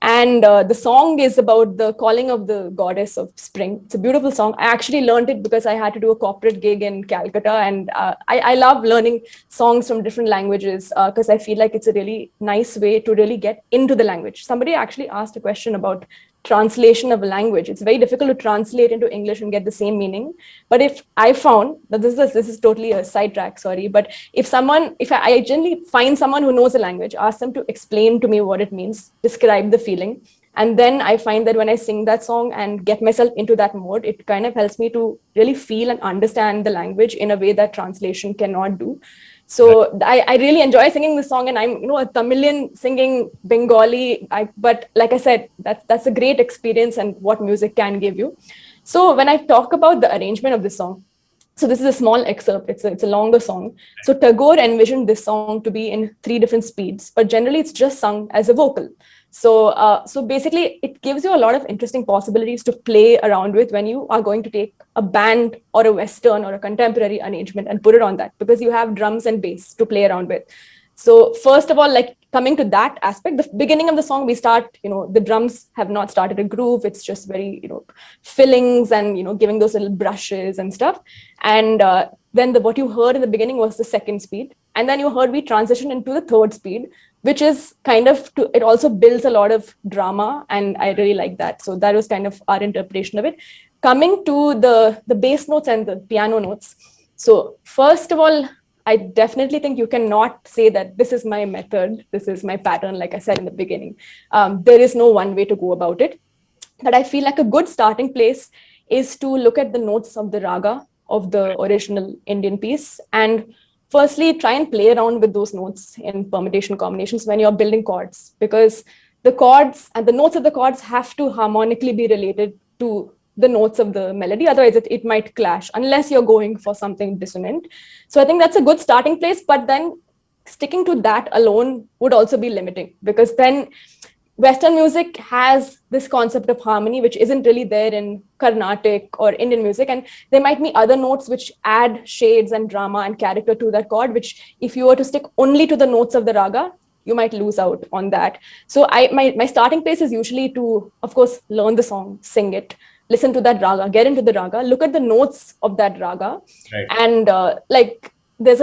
And the song is about the calling of the goddess of spring. It's a beautiful song. I actually learned it because I had to do a corporate gig in Calcutta. And I love learning songs from different languages because I feel like it's a really nice way to really get into the language. Somebody actually asked a question about translation of a language. It's very difficult to translate into English and get the same meaning. But if I found that this is totally a sidetrack, sorry, but if I generally find someone who knows a language, ask them to explain to me what it means, describe the feeling, and then I find that when I sing that song and get myself into that mode, it kind of helps me to really feel and understand the language in a way that translation cannot do. So I really enjoy singing this song, and I'm a Tamilian singing Bengali. But like I said, that's a great experience and what music can give you. So when I talk about the arrangement of this song, So this is a small excerpt. It's a longer song. So Tagore envisioned this song to be in 3 different speeds, but generally it's just sung as a vocal. So basically, it gives you a lot of interesting possibilities to play around with when you are going to take a band or a Western or a contemporary arrangement and put it on that, because you have drums and bass to play around with. So first of all, like coming to that aspect, the beginning of the song, we start, the drums have not started a groove. It's just very, fillings and, giving those little brushes and stuff. And then what you heard in the beginning was the second speed. And then you heard we transition into the third speed, which is kind of, it also builds a lot of drama. And I really like that. So that was kind of our interpretation of it. Coming to the bass notes and the piano notes. So first of all, I definitely think you cannot say that this is my method, this is my pattern, like I said in the beginning. There is no one way to go about it. But I feel like a good starting place is to look at the notes of the raga of the original Indian piece. And firstly, try and play around with those notes in permutation combinations when you're building chords, because the chords and the notes of the chords have to harmonically be related to the notes of the melody. Otherwise, it might clash unless you're going for something dissonant. So I think that's a good starting place. But then sticking to that alone would also be limiting, because then Western music has this concept of harmony, which isn't really there in Carnatic or Indian music. And there might be other notes which add shades and drama and character to that chord, which if you were to stick only to the notes of the raga, you might lose out on that. So my starting place is usually to, of course, learn the song, sing it, listen to that raga, get into the raga, look at the notes of that raga. Right. And there's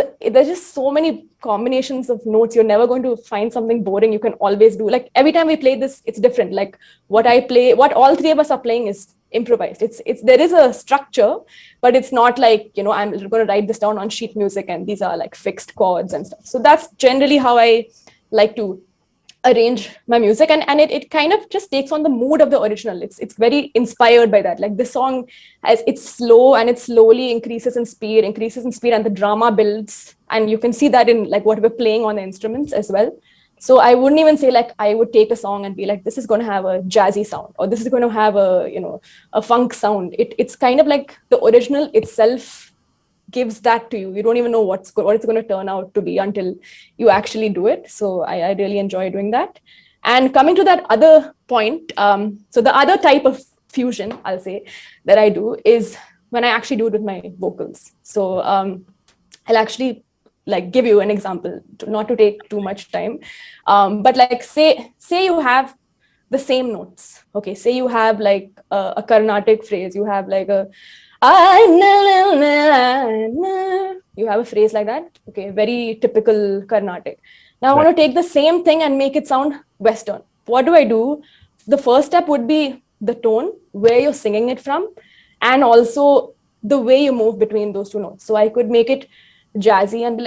just so many combinations of notes. You're never going to find something boring. You can always do, like, every time we play this, it's different. Like what all three of us are playing is improvised. It's there is a structure, but it's not like, I'm going to write this down on sheet music and these are like fixed chords and stuff. So that's generally how I like to arrange my music, and it kind of just takes on the mood of the original. It's very inspired by that. Like this song, as it's slow and it slowly increases in speed, and the drama builds, and you can see that in like what we're playing on the instruments as well. So I wouldn't even say like I would take a song and be like, this is going to have a jazzy sound, or this is going to have a funk sound. It's kind of like the original itself gives that to you. You don't even know what it's going to turn out to be until you actually do it. So I really enjoy doing that. And coming to that other point, so the other type of fusion, I'll say, that I do is when I actually do it with my vocals. So I'll actually like give you an example, not to take too much time. But like say you have the same notes. Okay, say you have like a Carnatic phrase. You have like you have a phrase like that. Okay, very typical Carnatic. Now I want to take the same thing and make it sound Western. What do I do? The first step would be the tone, where you're singing it from, and also the way you move between those two notes. So I could make it jazzy and be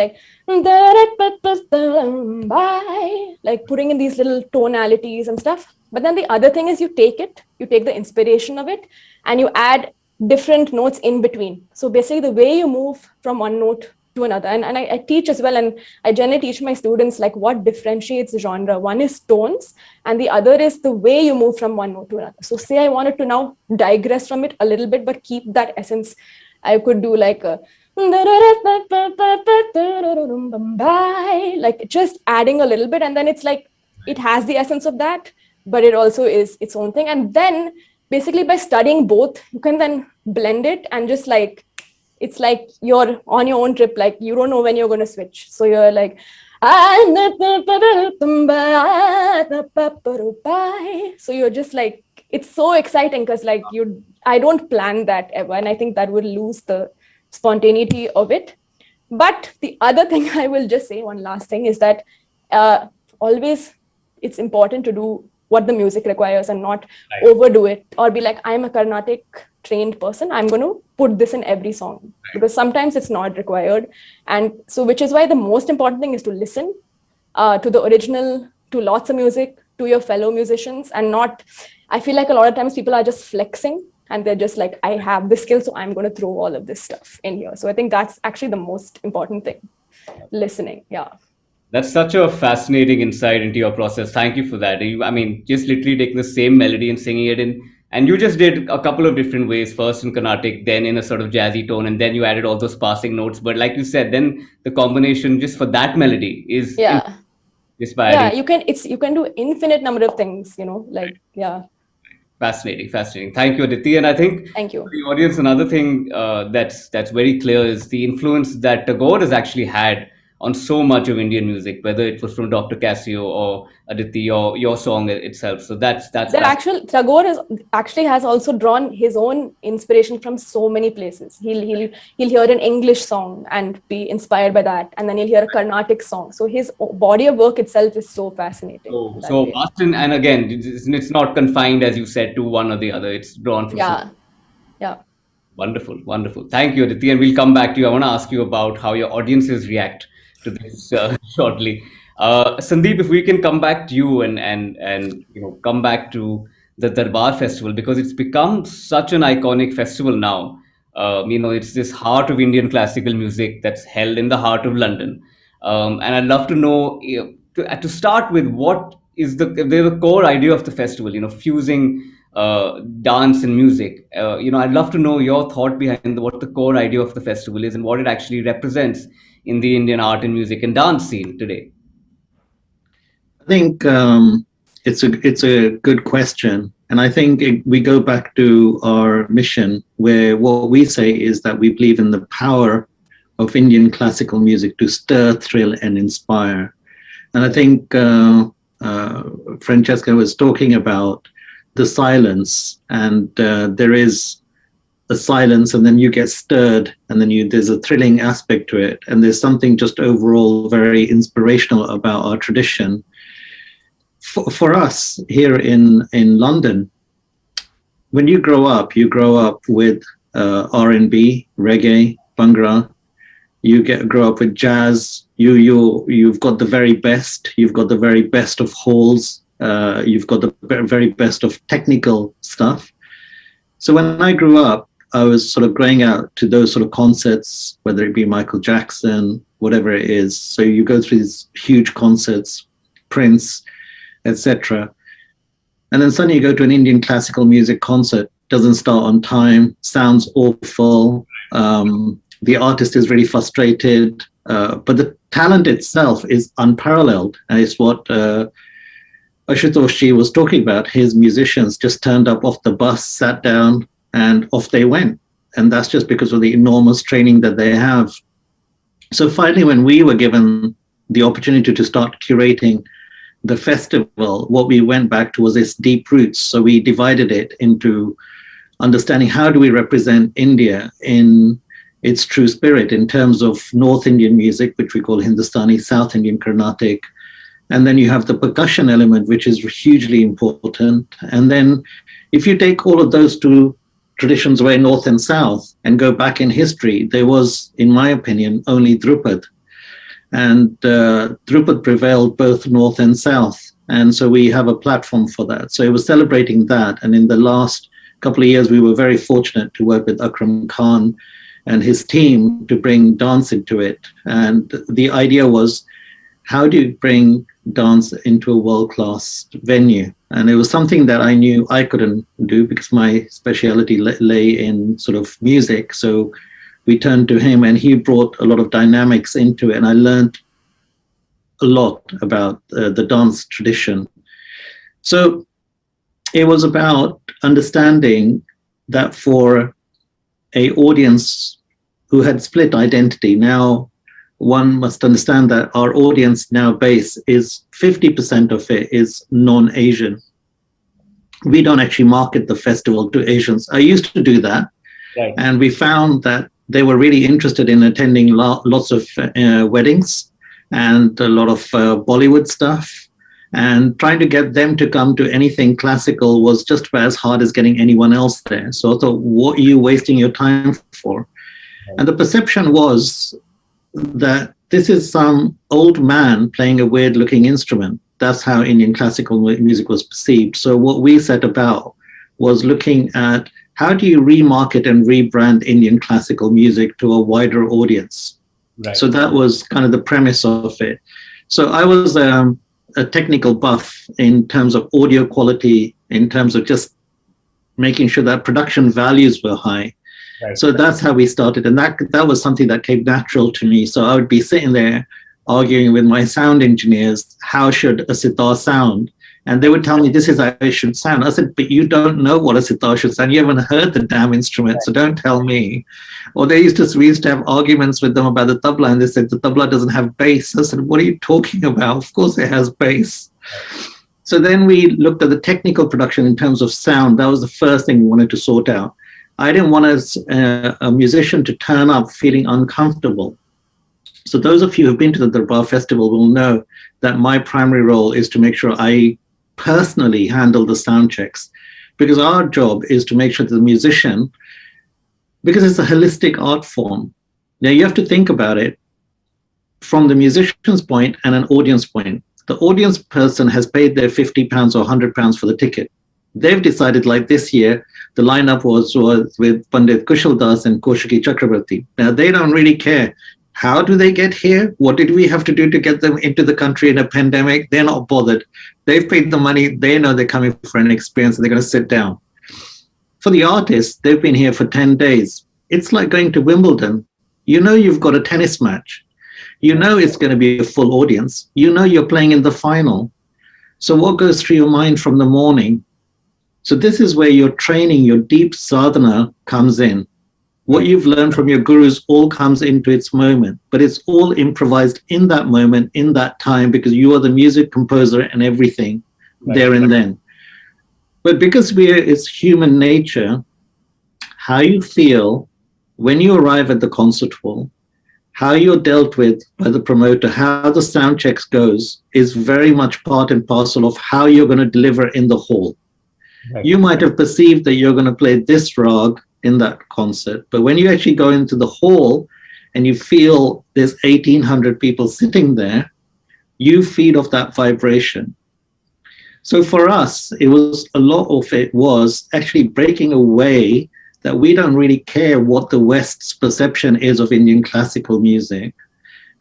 like putting in these little tonalities and stuff. But then the other thing is you take the inspiration of it and you add different notes in between. So basically the way you move from one note to another, and I teach as well, and I generally teach my students like what differentiates the genre. One is tones and the other is the way you move from one note to another. So say I wanted to now digress from it a little bit but keep that essence, I could do like like just adding a little bit, and then it's like it has the essence of that, but it also is its own thing. And then basically by studying both, you can then blend it, and just like it's like you're on your own trip, like you don't know when you're going to switch. So you're like so you're just like, it's so exciting because like I don't plan that ever, and I think that would lose the spontaneity of it. But the other thing I will just say, one last thing, is that always it's important to do what the music requires and not overdo it, or be like, I'm a Carnatic trained person, I'm going to put this in every song, because sometimes it's not required. And so which is why the most important thing is to listen to the original, to lots of music, to your fellow musicians, and not, I feel like a lot of times people are just flexing and they're just like, I have this skill, so I'm going to throw all of this stuff in here. So I think that's actually the most important thing, listening. Yeah. That's such a fascinating insight into your process. Thank you for that. I mean, just literally taking the same melody and singing it in And you just did a couple of different ways, first in Carnatic, then in a sort of jazzy tone, and then you added all those passing notes. But like you said, then the combination just for that melody is Yeah. just by Yeah, adding. you can do infinite number of things, like, yeah. Fascinating, fascinating. Thank you, Aditi. And I think Thank for you. the audience, another thing that's very clear is the influence that Tagore has actually had on so much of Indian music, whether it was from Dr. Cassio or Aditi or your song itself. So that's There fascinating. actual Tagore is actually has also drawn his own inspiration from so many places. He'll hear an English song and be inspired by that, and then he'll hear a Carnatic song. So his body of work itself is so fascinating So, in that so way. Boston, and again, it's not confined, as you said, to one or the other. It's drawn from so. Yeah, yeah. Wonderful, wonderful. Thank you, Aditi. And we'll come back to you. I want to ask you about how your audiences react to this shortly. Sandeep, if we can come back to you and come back to the Darbar Festival, because it's become such an iconic festival now. It's this heart of Indian classical music that's held in the heart of London. And I'd love to know, to start with, what is the core idea of the festival? Fusing dance and music. I'd love to know your thought behind what the core idea of the festival is and what it actually represents in the Indian art and music and dance scene today. I think it's a good question, and I think we go back to our mission, where what we say is that we believe in the power of Indian classical music to stir, thrill, and inspire. And I think Francesca was talking about the silence, and there is a silence, and then you get stirred, and then there's a thrilling aspect to it, and there's something just overall very inspirational about our tradition. For us here in London, when you grow up with R&B, reggae, bhangra. You grow up with jazz. You've got the very best. You've got the very best of halls. You've got the very best of technical stuff. So when I grew up, I was sort of going out to those sort of concerts, whether it be Michael Jackson, whatever it is. So you go through these huge concerts, Prince, etc. And then suddenly you go to an Indian classical music concert, doesn't start on time, sounds awful. The artist is really frustrated, but the talent itself is unparalleled. And it's what Ashutosh was talking about. His musicians just turned up off the bus, sat down, and off they went. And that's just because of the enormous training that they have. So finally, when we were given the opportunity to start curating the festival, what we went back to was its deep roots. So we divided it into understanding how do we represent India in its true spirit in terms of North Indian music, which we call Hindustani, South Indian Carnatic. And then you have the percussion element, which is hugely important. And then if you take all of those two traditions away, North and South, and go back in history, there was, in my opinion, only Drupad. And Drupad prevailed both North and South. And so we have a platform for that. So it was celebrating that. And in the last couple of years, we were very fortunate to work with Akram Khan and his team to bring dance into it. And the idea was, how do you bring dance into a world-class venue? And it was something that I knew I couldn't do because my speciality lay in sort of music. So we turned to him and he brought a lot of dynamics into it. And I learned a lot about the dance tradition. So it was about understanding that for a audience who had split identity, now one must understand that our audience now base is 50% of it is non-Asian. We don't actually market the festival to Asians. I used to do that. Right. And we found that they were really interested in attending lots of weddings and a lot of Bollywood stuff. And trying to get them to come to anything classical was just about as hard as getting anyone else there. So I thought, what are you wasting your time for? And the perception was that this is some old man playing a weird looking instrument. That's how Indian classical music was perceived. So what we set about was looking at how do you remarket and rebrand Indian classical music to a wider audience? Right. So that was kind of the premise of it. So I was a technical buff in terms of audio quality, in terms of just making sure that production values were high. Right. So that's how we started. And that was something that came natural to me. So I would be sitting there arguing with my sound engineers, how should a sitar sound? And they would tell me, this is how it should sound. I said, but you don't know what a sitar should sound. You haven't heard the damn instrument, so don't tell me. Or we used to have arguments with them about the tabla, and they said, the tabla doesn't have bass. I said, what are you talking about? Of course it has bass. So then we looked at the technical production in terms of sound. That was the first thing we wanted to sort out. I didn't want a musician to turn up feeling uncomfortable. So those of you who've been to the Darbar Festival will know that my primary role is to make sure I personally handle the sound checks, because our job is to make sure that the musician, because it's a holistic art form. Now you have to think about it from the musician's point and an audience point. The audience person has paid their £50 or £100 for the ticket. They've decided, like this year, the lineup was with Pandit Kushal Das and Koshiki Chakrabarti. Now they don't really care. How do they get here? What did we have to do to get them into the country in a pandemic? They're not bothered. They've paid the money. They know they're coming for an experience and they're going to sit down. For the artists, they've been here for 10 days. It's like going to Wimbledon. You know you've got a tennis match. You know it's going to be a full audience. You know you're playing in the final. So what goes through your mind from the morning? So this is where your training, your deep sadhana comes in. What you've learned from your gurus all comes into its moment, but it's all improvised in that moment, in that time, because you are the music composer and everything there and then. But because it's human nature, how you feel when you arrive at the concert hall, how you're dealt with by the promoter, how the sound checks goes is very much part and parcel of how you're going to deliver in the hall. Right. You might have perceived that you're going to play this rag in that concert, but when you actually go into the hall and you feel there's 1,800 people sitting there, you feed off that vibration. So for us, a lot of it was actually breaking away that we don't really care what the West's perception is of Indian classical music.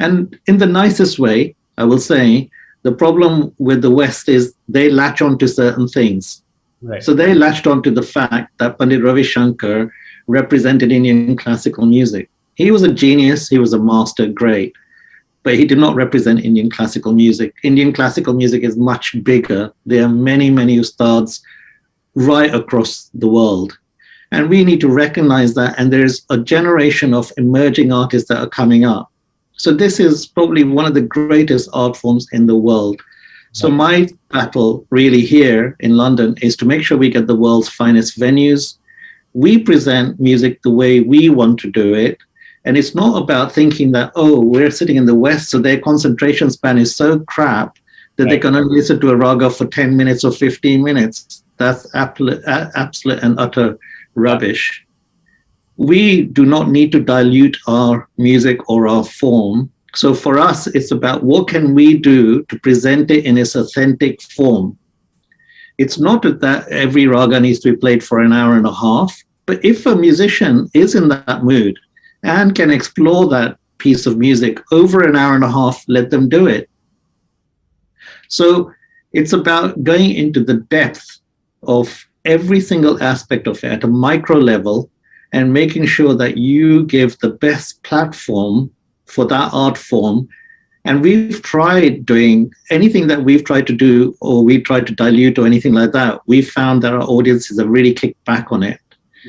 And in the nicest way, I will say, the problem with the West is they latch on to certain things. Right. So they latched on to the fact that Pandit Ravi Shankar represented Indian classical music. He was a genius, he was a master, great, but he did not represent Indian classical music. Indian classical music is much bigger. There are many, many ustads right across the world. And we need to recognize that. And there's a generation of emerging artists that are coming up. So this is probably one of the greatest art forms in the world. So my battle really here in London is to make sure we get the world's finest venues. We present music the way we want to do it. And it's not about thinking that, oh, we're sitting in the West, so their concentration span is so crap that they can only listen to a raga for 10 minutes or 15 minutes. That's absolute and utter rubbish. We do not need to dilute our music or our form. So for us, it's about what can we do to present it in its authentic form. It's not that every raga needs to be played for an hour and a half, but if a musician is in that mood and can explore that piece of music over an hour and a half, let them do it. So it's about going into the depth of every single aspect of it at a micro level and making sure that you give the best platform for that art form. And we've tried doing anything that we've tried to do, or we tried to dilute or anything like that. We found that our audiences have really kicked back on it.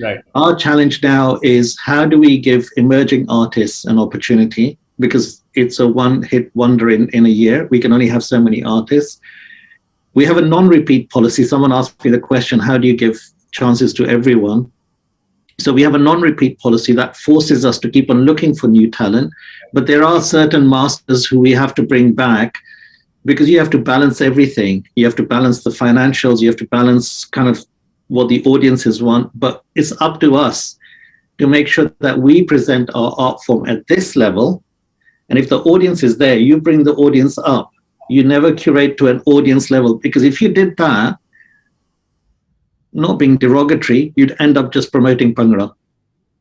Right. Our challenge now is how do we give emerging artists an opportunity, because it's a one-hit wonder in a year. We can only have so many artists. We have a non-repeat policy. Someone asked me the question, how do you give chances to everyone? So we have a non-repeat policy that forces us to keep on looking for new talent. But there are certain masters who we have to bring back, because you have to balance everything. You have to balance the financials. You have to balance kind of what the audiences want. But it's up to us to make sure that we present our art form at this level. And if the audience is there, you bring the audience up. You never curate to an audience level, because if you did that, not being derogatory, you'd end up just promoting Bhangra.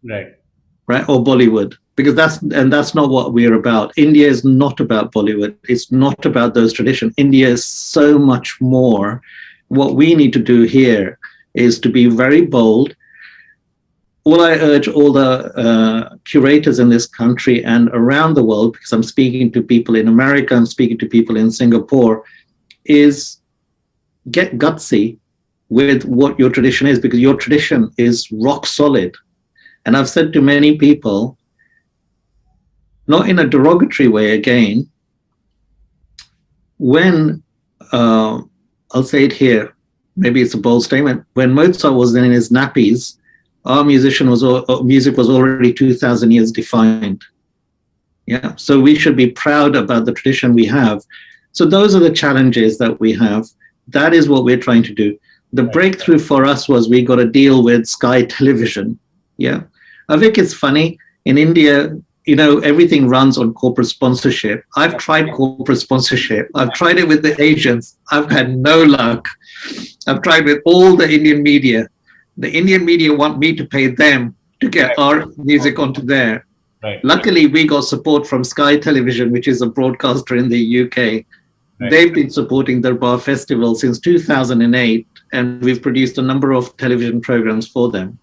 Right. Right. Or Bollywood, because that's not what we're about. India is not about Bollywood. It's not about those traditions. India is so much more. What we need to do here is to be very bold. All I urge all the curators in this country and around the world, because I'm speaking to people in America, I'm speaking to people in Singapore, is get gutsy with what your tradition is, because your tradition is rock solid. And I've said to many people, not in a derogatory way again, when I'll say it here, maybe it's a bold statement. When Mozart was in his nappies, our music was already 2,000 years defined. Yeah, so we should be proud about the tradition we have. So those are the challenges that we have. That is what we're trying to do. The breakthrough for us was we got to deal with Sky Television. Yeah, I think it's funny in India. You know, everything runs on corporate sponsorship. I've tried corporate sponsorship. I've tried it with the agents. I've had no luck. I've tried with all the Indian media. The Indian media want me to pay them to get our music onto there. Right. Luckily, we got support from Sky Television, which is a broadcaster in the UK. They've been supporting Darbar Festival since 2008, and we've produced a number of television programs for them.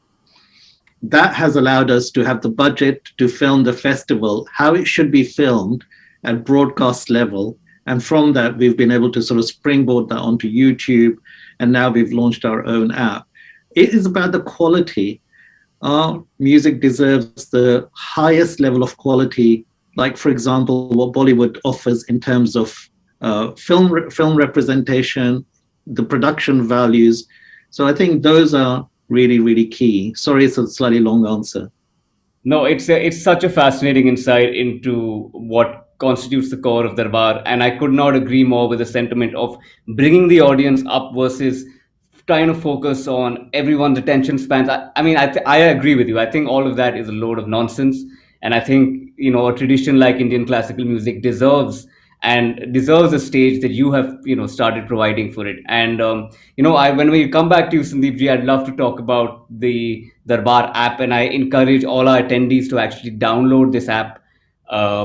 That has allowed us to have the budget to film the festival how it should be filmed at broadcast level. And from that, we've been able to sort of springboard that onto YouTube. And now we've launched our own app. It is about the quality. Our music deserves the highest level of quality, like, for example, what Bollywood offers in terms of film representation, the production values. So I think those are really, really key. Sorry, it's a slightly long answer. No, it's such a fascinating insight into what constitutes the core of Darbar, and I could not agree more with the sentiment of bringing the audience up versus trying to focus on everyone's attention spans. I mean, I agree with you. I think all of that is a load of nonsense, and I think a tradition like Indian classical music deserves a stage that you have started providing for it. And I when we come back to you, Sandeep ji, I'd love to talk about the Darbar app, and I encourage all our attendees to actually download this app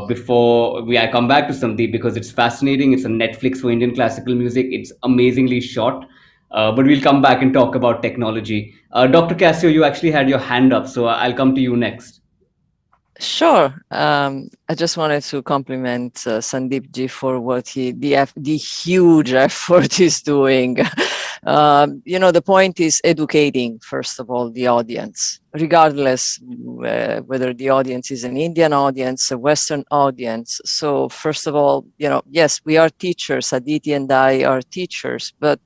before I come back to Sandeep, because it's fascinating. It's a Netflix for Indian classical music. It's amazingly short. But we'll come back and talk about technology. Dr. Cassio, you actually had your hand up, so I'll come to you next. Sure. I just wanted to compliment Sandeep ji for what the huge effort he's doing. The point is educating, first of all, the audience, regardless whether the audience is an Indian audience, a Western audience. So first of all, yes, we are teachers. Aditi and I are teachers, but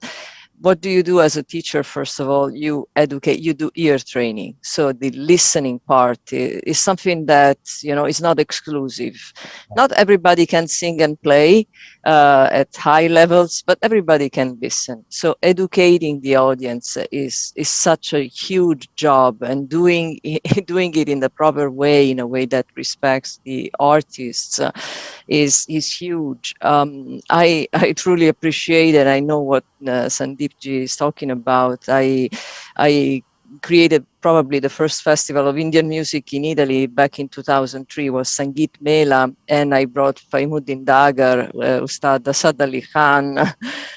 what do you do as a teacher? First of all, you educate, you do ear training. So the listening part is something that, is not exclusive. Not everybody can sing and play at high levels, but everybody can listen. So educating the audience is such a huge job, and doing it in the proper way, in a way that respects the artists, is huge. I truly appreciate it. I know what Sandeep ji is talking about. I created probably the first festival of Indian music in Italy back in 2003 was Sangeet Mela, and I brought Faimuddin Dagar, Ustad Asad Ali Khan,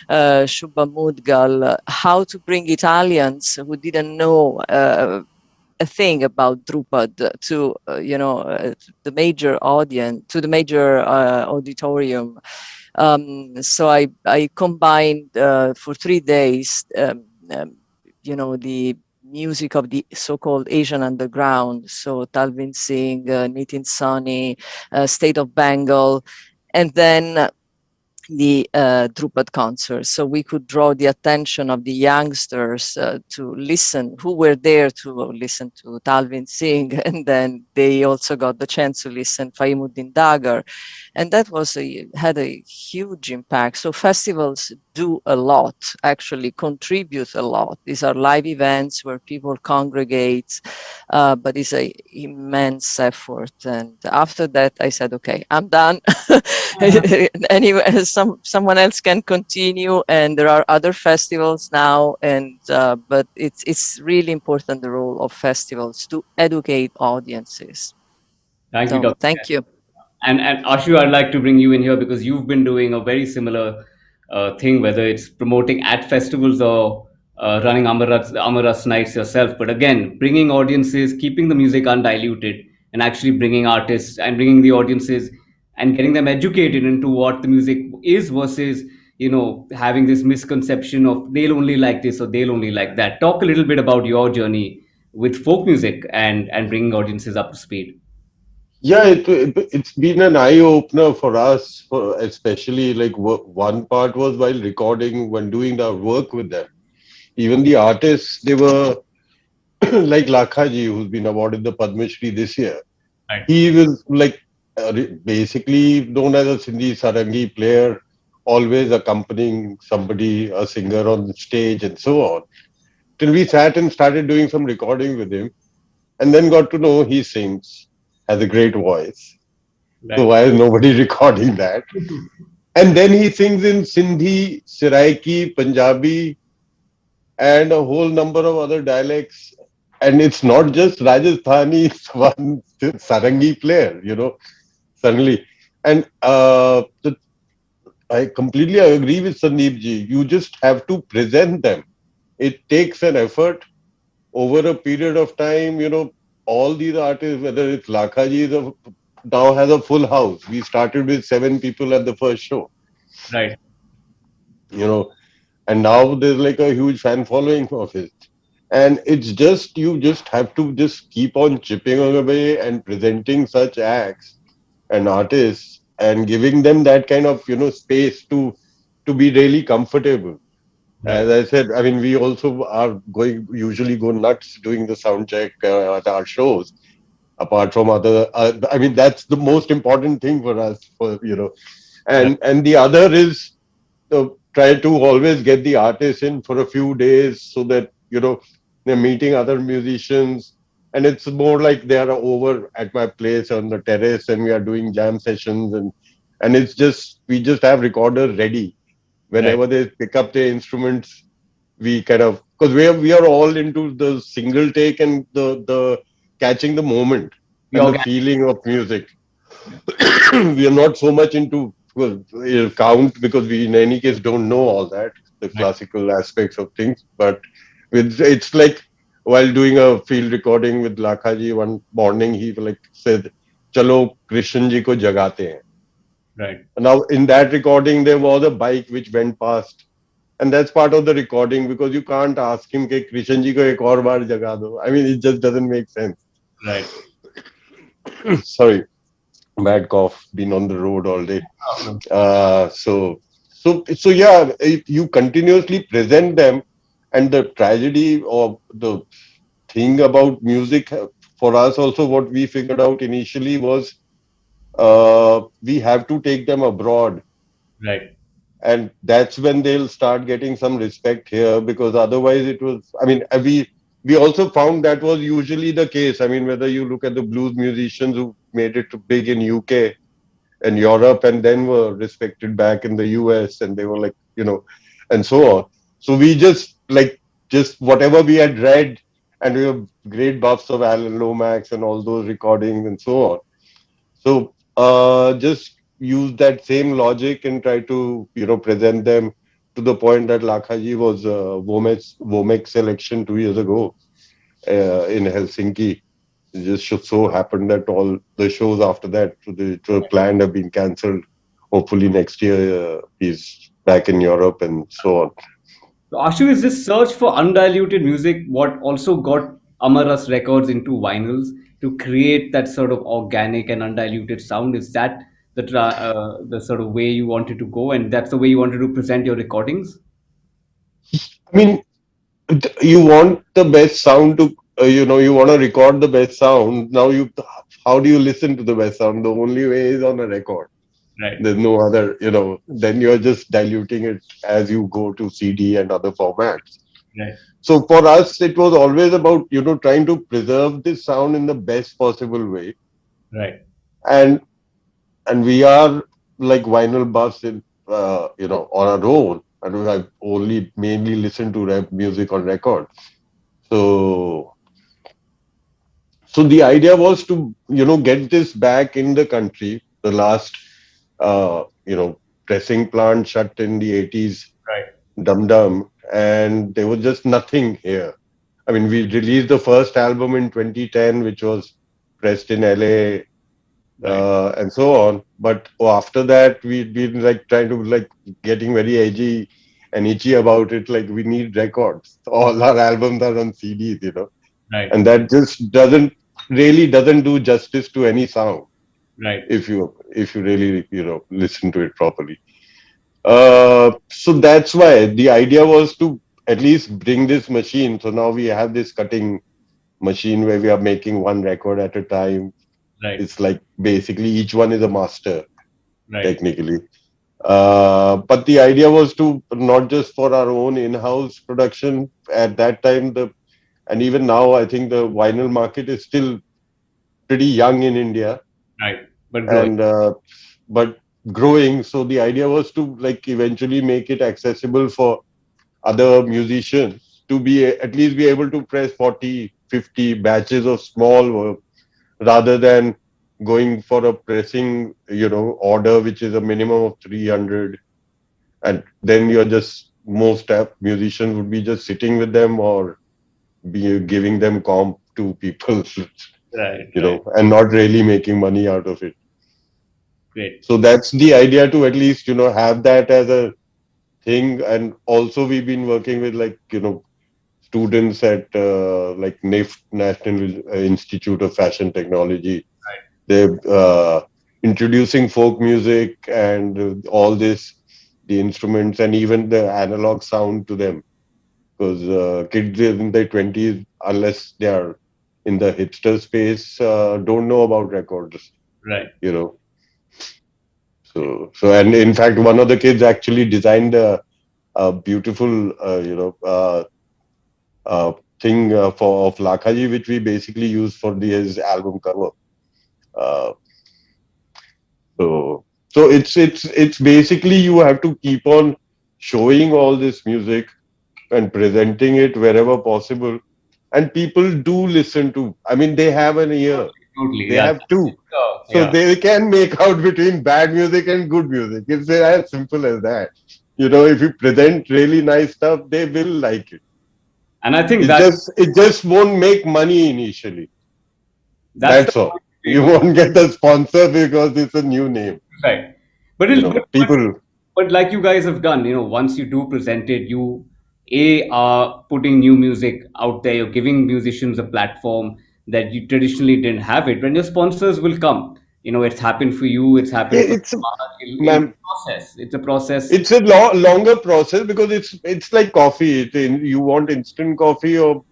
Shubha Mudgal, how to bring Italians who didn't know a thing about Drupad to the major audience, to the major auditorium. So I combined for 3 days, the music of the so-called Asian underground. So Talvin Singh, Nitin Sawhney, State of Bengal, and then the Drupad concert. So we could draw the attention of the youngsters to listen, who were there to listen to Talvin Singh, and then they also got the chance to listen Faimuddin Dagar. And that had a huge impact. So festivals do a lot, actually contribute a lot. These are live events where people congregate, but it's an immense effort. And after that, I said, okay, I'm done. Anyway, someone else can continue, and there are other festivals now. And but it's really important, the role of festivals to educate audiences. Thank you, Dr. Thank you. And Ashu, I'd like to bring you in here because you've been doing a very similar thing, whether it's promoting at festivals or running Amaras nights yourself, but again, bringing audiences, keeping the music undiluted, and actually bringing artists and bringing the audiences and getting them educated into what the music is versus having this misconception of they'll only like this or they'll only like that. Talk a little bit about your journey with folk music and bringing audiences up to speed. Yeah, it's been an eye opener for us, for especially like one part was while recording, when doing the work with them. Even the artists, they were like Lakhaji, who's been awarded the Padma Shri this year. Right. He was like basically known as a Sindhi sarangi player, always accompanying somebody, a singer on the stage, and so on. Till we sat and started doing some recording with him, and then got to know he sings, has a great voice. So Right. why is nobody recording that? And then he sings in Sindhi, Siraiki, Punjabi, and a whole number of other dialects. And it's not just Rajasthani, it's one Sarangi player, suddenly. And I completely agree with Sandeep ji. You just have to present them. It takes an effort over a period of time. All these artists, whether it's Lakhaji, now has a full house. We started with 7 people at the first show, Right. you know, and now there's like a huge fan following of it. And it's just, you just have to just keep on chipping away and presenting such acts and artists and giving them that kind of space to be really comfortable. As Right. I said, I mean, we also are going usually go nuts doing the sound check at our shows. Apart from other, I mean, that's the most important thing for us. Right. And the other is try to always get the artists in for a few days so that they're meeting other musicians, and it's more like they are over at my place on the terrace and we are doing jam sessions, and it's just we just have recorders ready Right. whenever they pick up their instruments. We kind of, because we are all into the single take and the catching the moment The and the organic. feeling of music. We are not so much into, well, count, because we in any case don't know all that, the Right. classical aspects of things. But it's like while doing a field recording with Lakhaji one morning, he like said, "Chalo Krishan ji ko jagate hain." Right. Now in that recording there was a bike which went past, and that's part of the recording, because you can't ask him कि कृष्ण जी को एक और बार जगा दो. I mean, it just doesn't make sense. Right. Sorry, bad cough. Been on the road all day. No. So yeah, if you continuously present them, and the tragedy or the thing about music for us also, what we figured out initially was we have to take them abroad, Right. and that's when they'll start getting some respect here, because otherwise it was, I mean, we also found that was usually the case. I mean, whether you look at the blues musicians who made it big in UK and Europe and then were respected back in the US, and they were like, and so on. So we just whatever we had read, and we were great buffs of Alan Lomax and all those recordings and so on. So just use that same logic and try to present them to the point that Lakhaji was Womex selection 2 years ago in Helsinki. It just so happened that all the shows after that to planned have been cancelled. Hopefully next year he's back in Europe and so on. So Ashu, is this search for undiluted music what also got Amaras Records into vinyls to create that sort of organic and undiluted sound? Is that the sort of way you wanted to go, and that's the way you wanted to present your recordings? I mean, you want the best sound to you want to record the best sound. Now you how do you listen to the best sound? The only way is on a record. Right. There's no other, then you're just diluting it as you go to CD and other formats. Right. So for us it was always about trying to preserve this sound in the best possible way. Right. and and we are like vinyl buffs in on our own, and we have only mainly listened to rap music on record. So so the idea was to get this back in the country. The last uh, you know pressing plant shut in the 80s, Right. Dum Dum, and there was just nothing here. I mean, we released the first album in 2010, which was pressed in LA, Right. and so on. But after that, we'd been like trying to like getting very edgy and itchy about it. Like we need records. All our albums are on CDs, Right. and that just doesn't do justice to any sound Right. if you really listen to it properly. So that's why the idea was to at least bring this machine. So now we have this cutting machine where we are making one record at a time. Right. It's like basically each one is a master Right. technically. But the idea was to not just for our own in-house production at that time, and even now, I think the vinyl market is still pretty young in India, Right. But growing. and but growing. So the idea was to like eventually make it accessible for other musicians to be at least be able to press 40, 50 batches of small work rather than going for a pressing, order which is a minimum of 300, and then you're just most musicians would be just sitting with them or be giving them comp to people, Right. Right. and not really making money out of it. Great. So that's the idea, to at least have that as a thing. And also we've been working with like students at like NIFT, National Institute of Fashion Technology. They're introducing folk music and all this, the instruments and even the analog sound to them, because kids in their 20s, unless they are in the hipster space, don't know about records, Right. you know. So and in fact, one of the kids actually designed a beautiful, uh, thing for of Lakhaji, which we basically use for his album cover. Uh, so it's basically you have to keep on showing all this music and presenting it wherever possible, and people do listen to. I mean, they have an ear. Totally. They Yeah. have two. So Yeah. they can make out between bad music and good music. It's as simple as that. If you present really nice stuff, they will like it. And I think It just won't make money initially. that's the That's all. point. You won't get a sponsor because it's a new name. Right. But it'll, People. but like you guys have done, once you do present it, you are putting new music out there. You're giving musicians a platform that you traditionally didn't have it. When your sponsors will come, it's happened for you. It's happened for It's it'll ma'am. process. It's a process. It's a longer process because it's like coffee. You want instant coffee, or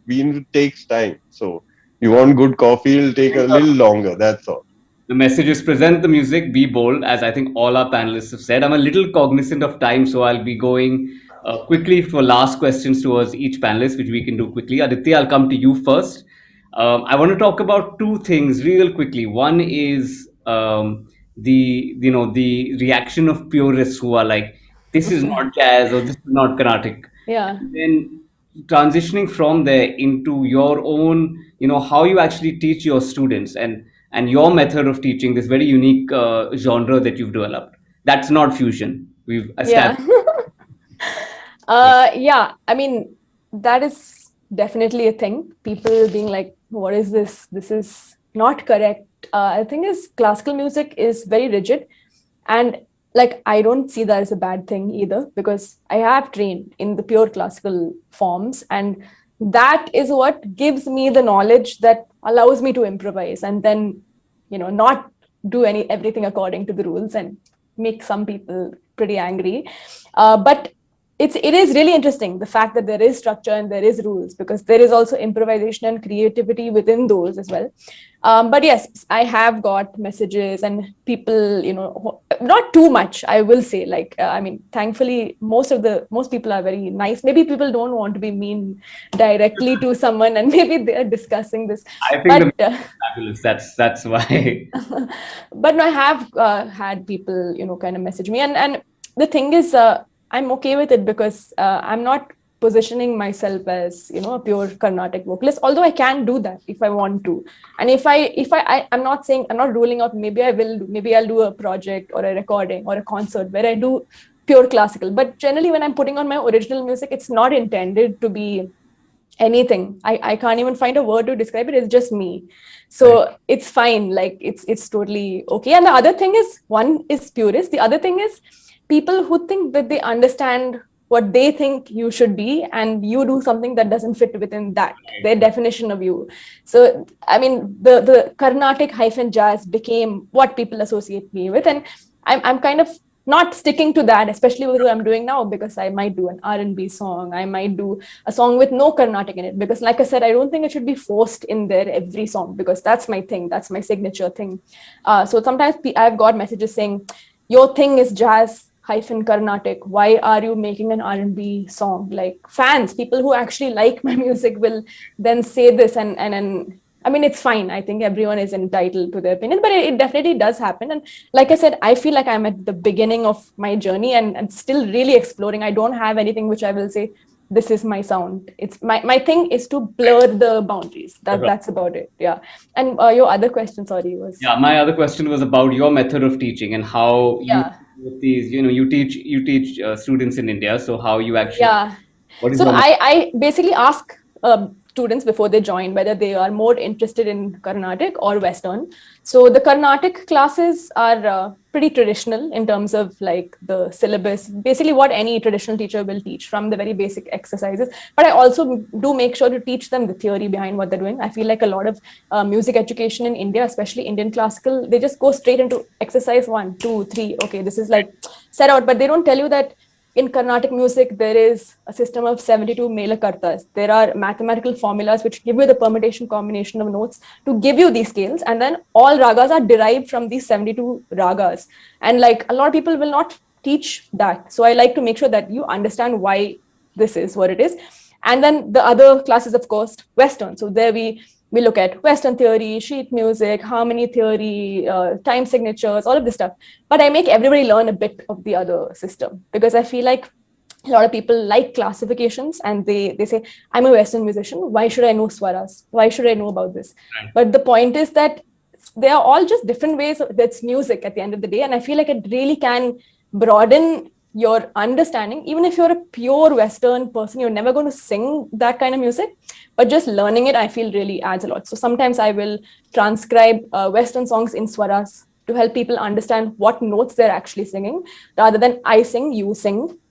beans takes time. So you want good coffee, it'll take a little longer. That's all. The message is present the music, be bold, as I think all our panelists have said. I'm a little cognizant of time, so I'll be going quickly for last questions towards each panelist, which we can do quickly. Aditi, I'll come to you first. I want to talk about two things real quickly. One is the reaction of purists who are like, this is not jazz or this is not Carnatic. Yeah. And then transitioning from there into your own, how you actually teach your students and your method of teaching this very unique genre that you've developed. That's not fusion. We've Yeah. established. Yeah. I mean, that is definitely a thing. People being like, what is this? This is not correct. I think is classical music is very rigid. And like, I don't see that as a bad thing either, because I have trained in the pure classical forms. And that is what gives me the knowledge that allows me to improvise and then, not do everything according to the rules and make some people pretty angry. But it is really interesting, the fact that there is structure and there is rules, because there is also improvisation and creativity within those as well. But yes, I have got messages and people, not too much, I will say, like, I mean, thankfully, most people are very nice. Maybe people don't want to be mean directly to someone, and maybe they're discussing this. I think But fabulous. That's why. but no, I have had people, kind of message me, and the thing is, I'm okay with it, because I'm not positioning myself as a pure Carnatic vocalist, although I can do that if I want to. And I'm not ruling out, maybe I'll do a project or a recording or a concert where I do pure classical. But generally, when I'm putting on my original music, it's not intended to be anything. I can't even find a word to describe it. It's just me. So it's fine. Like it's totally okay. And the other thing is, one is purist. The other thing is people who think that they understand what they think you should be, and you do something that doesn't fit within that their definition of you. So I mean, the Carnatic hyphen jazz became what people associate me with, and I'm kind of not sticking to that, especially with what I'm doing now, because I might do an R&B song, I might do a song with no Carnatic in it, because like I said, I don't think it should be forced in there every song, because that's my thing, that's my signature thing. So sometimes I've got messages saying, your thing is jazz hyphen Carnatic, why are you making an R&B song? Like fans, people who actually like my music will then say this, and I mean, it's fine. I think everyone is entitled to their opinion, but it definitely does happen. And like I said, I feel like I'm at the beginning of my journey and still really exploring. I don't have anything which I will say, this is my sound. It's my thing is to blur the boundaries. That's about it. Yeah. And your other question, sorry, was. Yeah, my other question was about your method of teaching and how Yeah. with these, you teach students in India. So how you actually, Yeah. what is So your I basically ask students before they join whether they are more interested in Carnatic or Western. So the Carnatic classes are pretty traditional in terms of like the syllabus, basically what any traditional teacher will teach from the very basic exercises. But I also do make sure to teach them the theory behind what they're doing. I feel like a lot of music education in India, especially Indian classical, they just go straight into exercise 1, 2, 3. Okay, this is like set out, but they don't tell you that in Carnatic music, there is a system of 72 mela kartas. There are mathematical formulas which give you the permutation combination of notes to give you these scales. And then all ragas are derived from these 72 ragas. And like a lot of people will not teach that. So I like to make sure that you understand why this is what it is. And then the other classes, of course, Western. So there we look at Western theory, sheet music, harmony theory, time signatures, all of this stuff. But I make everybody learn a bit of the other system, because I feel like a lot of people like classifications and they say, I'm a Western musician. Why should I know swaras? Why should I know about this? Right. But the point is that they are all just different ways. That's music at the end of the day. And I feel like it really can broaden your understanding. Even if you're a pure Western person, you're never going to sing that kind of music, but just learning it, I feel really adds a lot. So sometimes I will transcribe Western songs in swaras to help people understand what notes they're actually singing, rather than I sing, you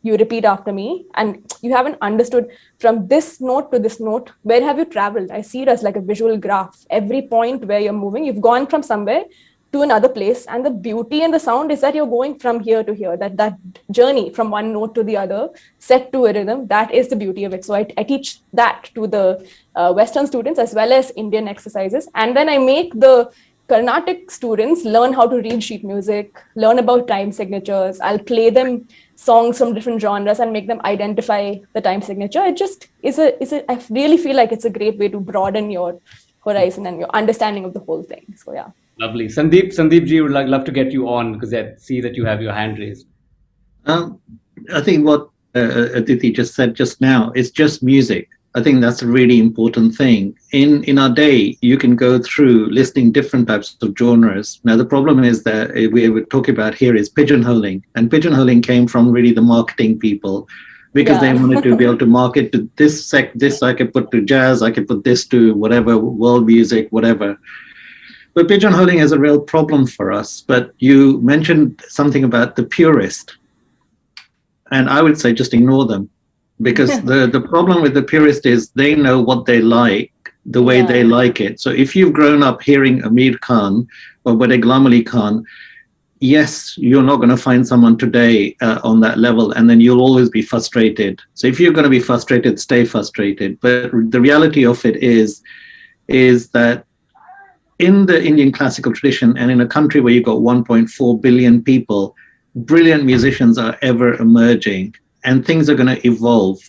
repeat after me, and you haven't understood from this note to this note, where have you traveled? I see it as like a visual graph. Every point where you're moving, you've gone from somewhere to another place, and the beauty in the sound is that you're going from here to here, that journey from one note to the other set to a rhythm. That is the beauty of it. So I teach that to the Western students as well as Indian exercises, and then I make the Carnatic students learn how to read sheet music, learn about time signatures. I'll play them songs from different genres and make them identify the time signature. It just is I really feel like it's a great way to broaden your horizon and your understanding of the whole thing. So yeah. Lovely. Sandeep ji, would love to get you on, because I see that you have your hand raised. I think what Aditi just said just now is just music. I think that's a really important thing. In our day, you can go through listing different types of genres. Now, the problem is that we were talking about here is pigeonholing. And pigeonholing came from really the marketing people, because they wanted to be able to market to this I could put to jazz, I could put this to whatever, world music, whatever. But pigeonholing is a real problem for us. But you mentioned something about the purist. And I would say just ignore them, because the problem with the purist is they know what they like, the way they like it. So if you've grown up hearing Amir Khan or Ghulam Ali Khan, yes, you're not going to find someone today on that level, and then you'll always be frustrated. So if you're going to be frustrated, stay frustrated. But the reality of it is that in the Indian classical tradition, and in a country where you've got 1.4 billion people, brilliant musicians are ever emerging, and things are going to evolve.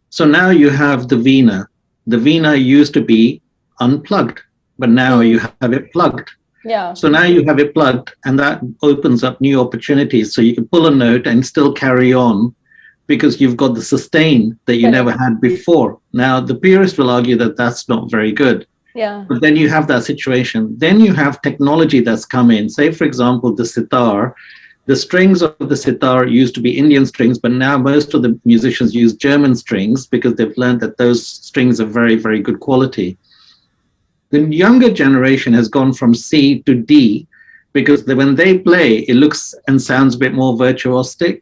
So now you have the Veena. The Veena used to be unplugged, but now you have it plugged. Yeah. So now you have it plugged, and that opens up new opportunities. So you can pull a note and still carry on, because you've got the sustain that you never had before. Now, the purist will argue that that's not very good. Yeah. But then you have that situation. Then you have technology that's come in. Say, for example, the sitar. the strings of the sitar used to be Indian strings, but now most of the musicians use German strings because they've learned that those strings are very, very good quality. The younger generation has gone from C to D because when they play, it looks and sounds a bit more virtuosic.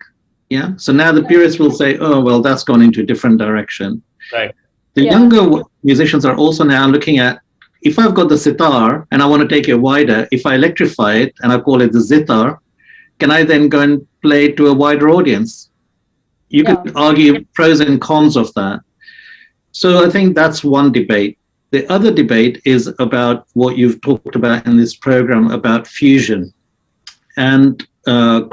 Yeah. So now the purists will say, oh, well, that's gone into a different direction. Right. The younger musicians are also now looking at, if I've got the sitar and I want to take it wider, if I electrify it and I call it the zitar, can I then go and play to a wider audience? You could argue pros and cons of that. So I think that's one debate. The other debate is about what you've talked about in this program about fusion and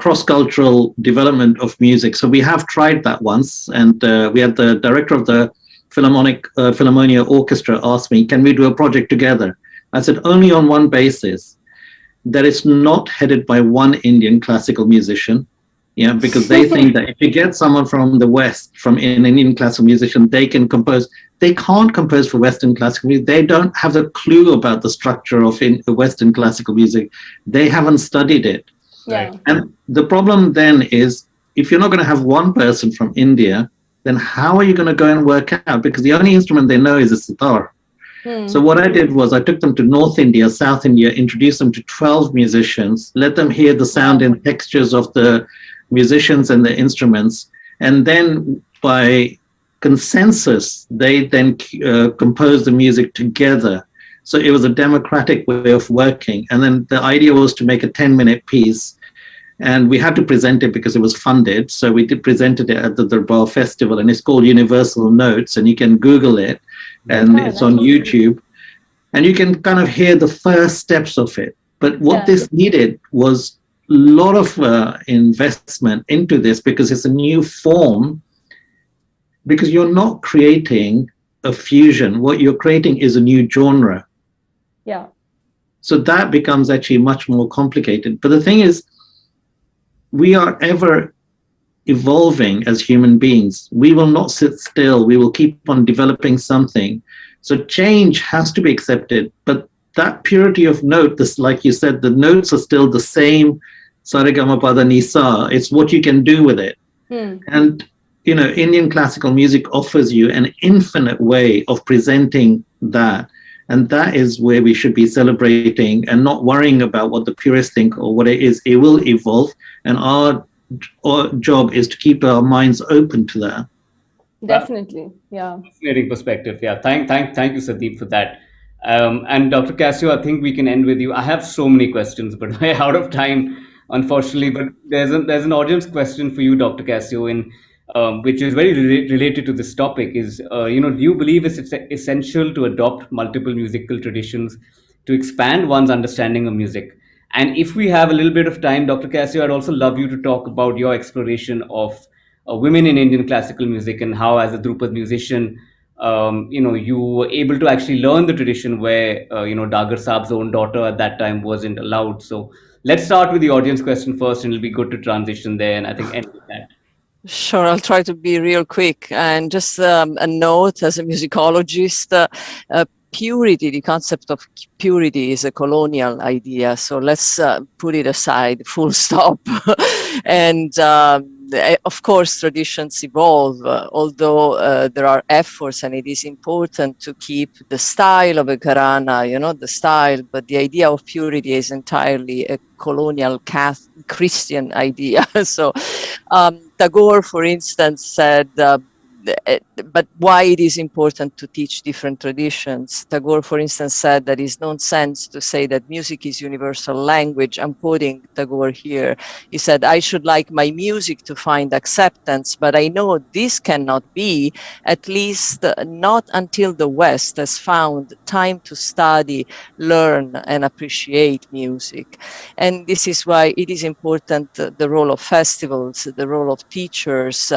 cross-cultural development of music. So we have tried that once, and we had the director of the Philharmonia Orchestra asked me, can we do a project together? I said, only on one basis, that it's not headed by one Indian classical musician, yeah, because they think that if you get someone from the West, from an Indian classical musician, they can compose. They can't compose for Western classical music. They don't have a clue about the structure of Western classical music. They haven't studied it. Yeah. And the problem then is, if you're not going to have one person from India, then how are you going to go and work out? Because the only instrument they know is a sitar. So what I did was I took them to North India, South India, introduced them to 12 musicians, let them hear the sound and textures of the musicians and the instruments. And then by consensus, they then composed the music together. So it was a democratic way of working. And then the idea was to make a 10-minute piece. And we had to present it because it was funded. So we presented it at the Darbar Festival, and it's called Universal Notes, and you can Google it, and it's on YouTube. And you can kind of hear the first steps of it. But what this needed was a lot of investment into this, because it's a new form, because you're not creating a fusion. What you're creating is a new genre. Yeah. So that becomes actually much more complicated. But the thing is, we are ever evolving as human beings. We will not sit still. We will keep on developing something. So change has to be accepted. But that purity of note, this, like you said, the notes are still the same, Sarigama Pada Nisa. It's what you can do with it. And, you know, Indian classical music offers you an infinite way of presenting that. And that is where we should be celebrating and not worrying about what the purists think or what it is. It will evolve. And our job is to keep our minds open to that. Definitely. Yeah. Fascinating perspective. Yeah. Thank you, Sandeep, for that. And Dr. Cassio, I think we can end with you. I have so many questions, but we're out of time, unfortunately. But there's an audience question for you, Dr. Cassio, which is very related to this topic. Is do you believe it's essential to adopt multiple musical traditions to expand one's understanding of music? And if we have a little bit of time, Dr. Cassio, I'd also love you to talk about your exploration of women in Indian classical music, and how, as a Drupad musician, you were able to actually learn the tradition where, Dagar Saab's own daughter at that time wasn't allowed. So let's start with the audience question first, and it'll be good to transition there, and I think end with that. Sure, I'll try to be real quick. And just a note, as a musicologist, purity, the concept of purity is a colonial idea. So let's put it aside, full stop. And of course, traditions evolve, although there are efforts, and it is important to keep the style of a Gharana, the style, but the idea of purity is entirely a colonial Christian idea. So Tagore, for instance, said, but why it is important to teach different traditions. Tagore, for instance, said that it's nonsense to say that music is universal language. I'm quoting Tagore here. He said, I should like my music to find acceptance, but I know this cannot be, at least not until the West has found time to study, learn, and appreciate music. And this is why it is important, the role of festivals, the role of teachers,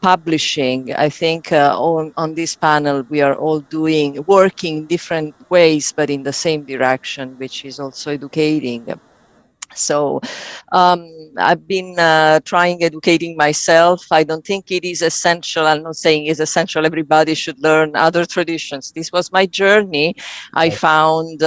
publishing. I think on this panel, we are all working different ways, but in the same direction, which is also educating. So I've been trying educating myself. I don't think it is essential. I'm not saying it's essential everybody should learn other traditions. This was my journey. I found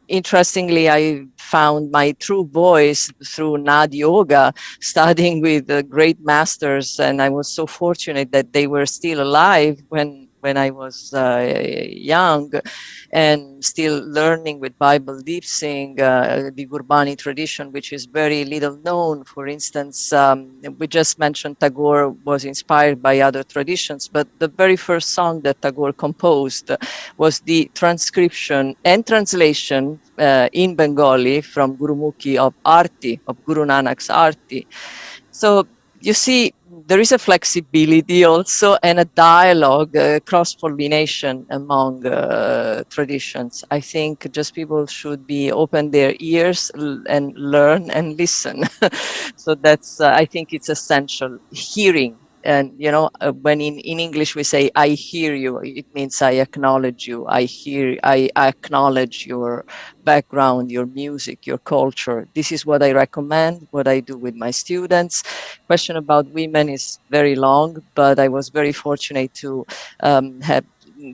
interestingly, I found my true voice through Nad Yoga, studying with great masters, and I was so fortunate that they were still alive when I was young, and still learning with Bible deep sing, the Gurbani tradition, which is very little known. For instance, we just mentioned Tagore was inspired by other traditions, but the very first song that Tagore composed was the transcription and translation in Bengali from Gurumukhi of Arti, of Guru Nanak's Arti. So you see, there is a flexibility also and a dialogue, cross-pollination among traditions. I think just people should be open their ears and learn and listen. So that's, I think it's essential. Hearing. And, you know, when in English we say, I hear you, it means I acknowledge you. I acknowledge your background, your music, your culture. This is what I recommend, what I do with my students. Question about women is very long, but I was very fortunate to have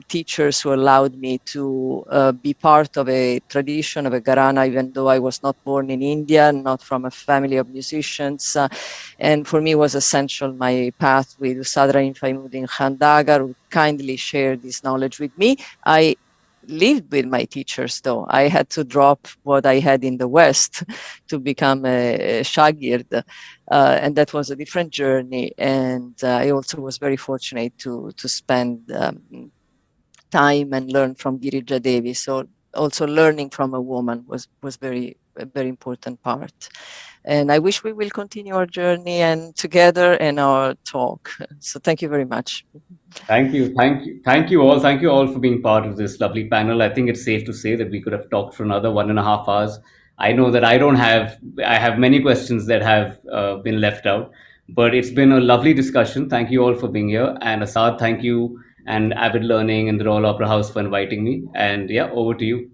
teachers who allowed me to be part of a tradition of a gharana, even though I was not born in India, not from a family of musicians. And for me, it was essential my path with Sadra Infaimuddin Khandagar, who kindly shared this knowledge with me. I lived with my teachers, though. I had to drop what I had in the West to become a shagird. And that was a different journey. And I also was very fortunate to spend time and learn from Girija Devi. So also learning from a woman was a very important part. And I wish we will continue our journey and together and our talk. So thank you very much. Thank you all for being part of this lovely panel. I think it's safe to say that we could have talked for another 1.5 hours. I know that I have many questions that have been left out, but it's been a lovely discussion. Thank you all for being here. And Asad, thank you, and Avid Learning and the Royal Opera House for inviting me. And yeah, over to you.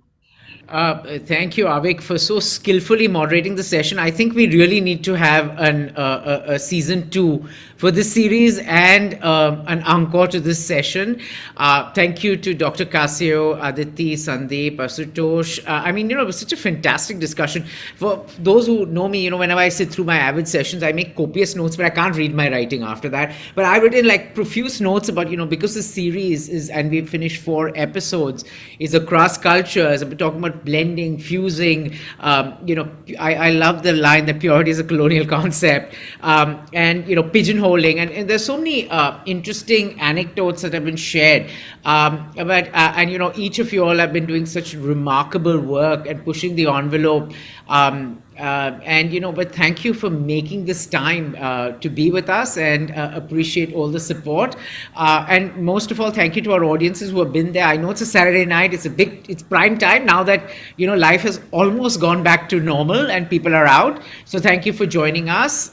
Thank you, Avik, for so skillfully moderating the session. I think we really need to have a season 2 for this series and an encore to this session. Thank you to Dr. Cassio, Aditi, Sandeep, Ashutosh. I mean, it was such a fantastic discussion. For those who know me, whenever I sit through my Avid sessions, I make copious notes, but I can't read my writing after that. But I've written like profuse notes about, because the series is, and we've finished 4 episodes, is across cultures. We're talking about blending, fusing. I love the line that purity is a colonial concept, and pigeonholing, and there's so many interesting anecdotes that have been shared. But each of you all have been doing such remarkable work and pushing the envelope. But thank you for making this time to be with us, and appreciate all the support. And most of all, thank you to our audiences who have been there. I know it's a Saturday night, it's prime time now that, life has almost gone back to normal and people are out. So thank you for joining us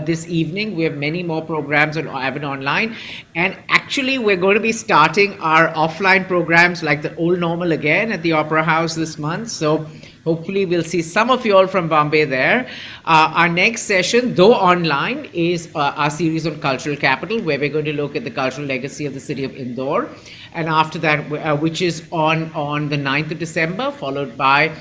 this evening. We have many more programs on Avid Online. And actually, we're going to be starting our offline programs like the old normal again at the Opera House this month. So hopefully we'll see some of you all from Bombay there. Our next session, though online, is our series on cultural capital, where we're going to look at the cultural legacy of the city of Indore. And after that, which is on the 9th of December, followed by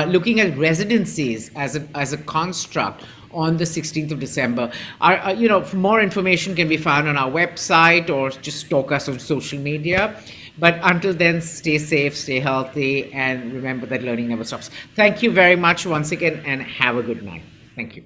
looking at residencies as a construct on the 16th of December. For more information can be found on our website, or just stalk us on social media. But until then, stay safe, stay healthy, and remember that learning never stops. Thank you very much once again, and have a good night. Thank you.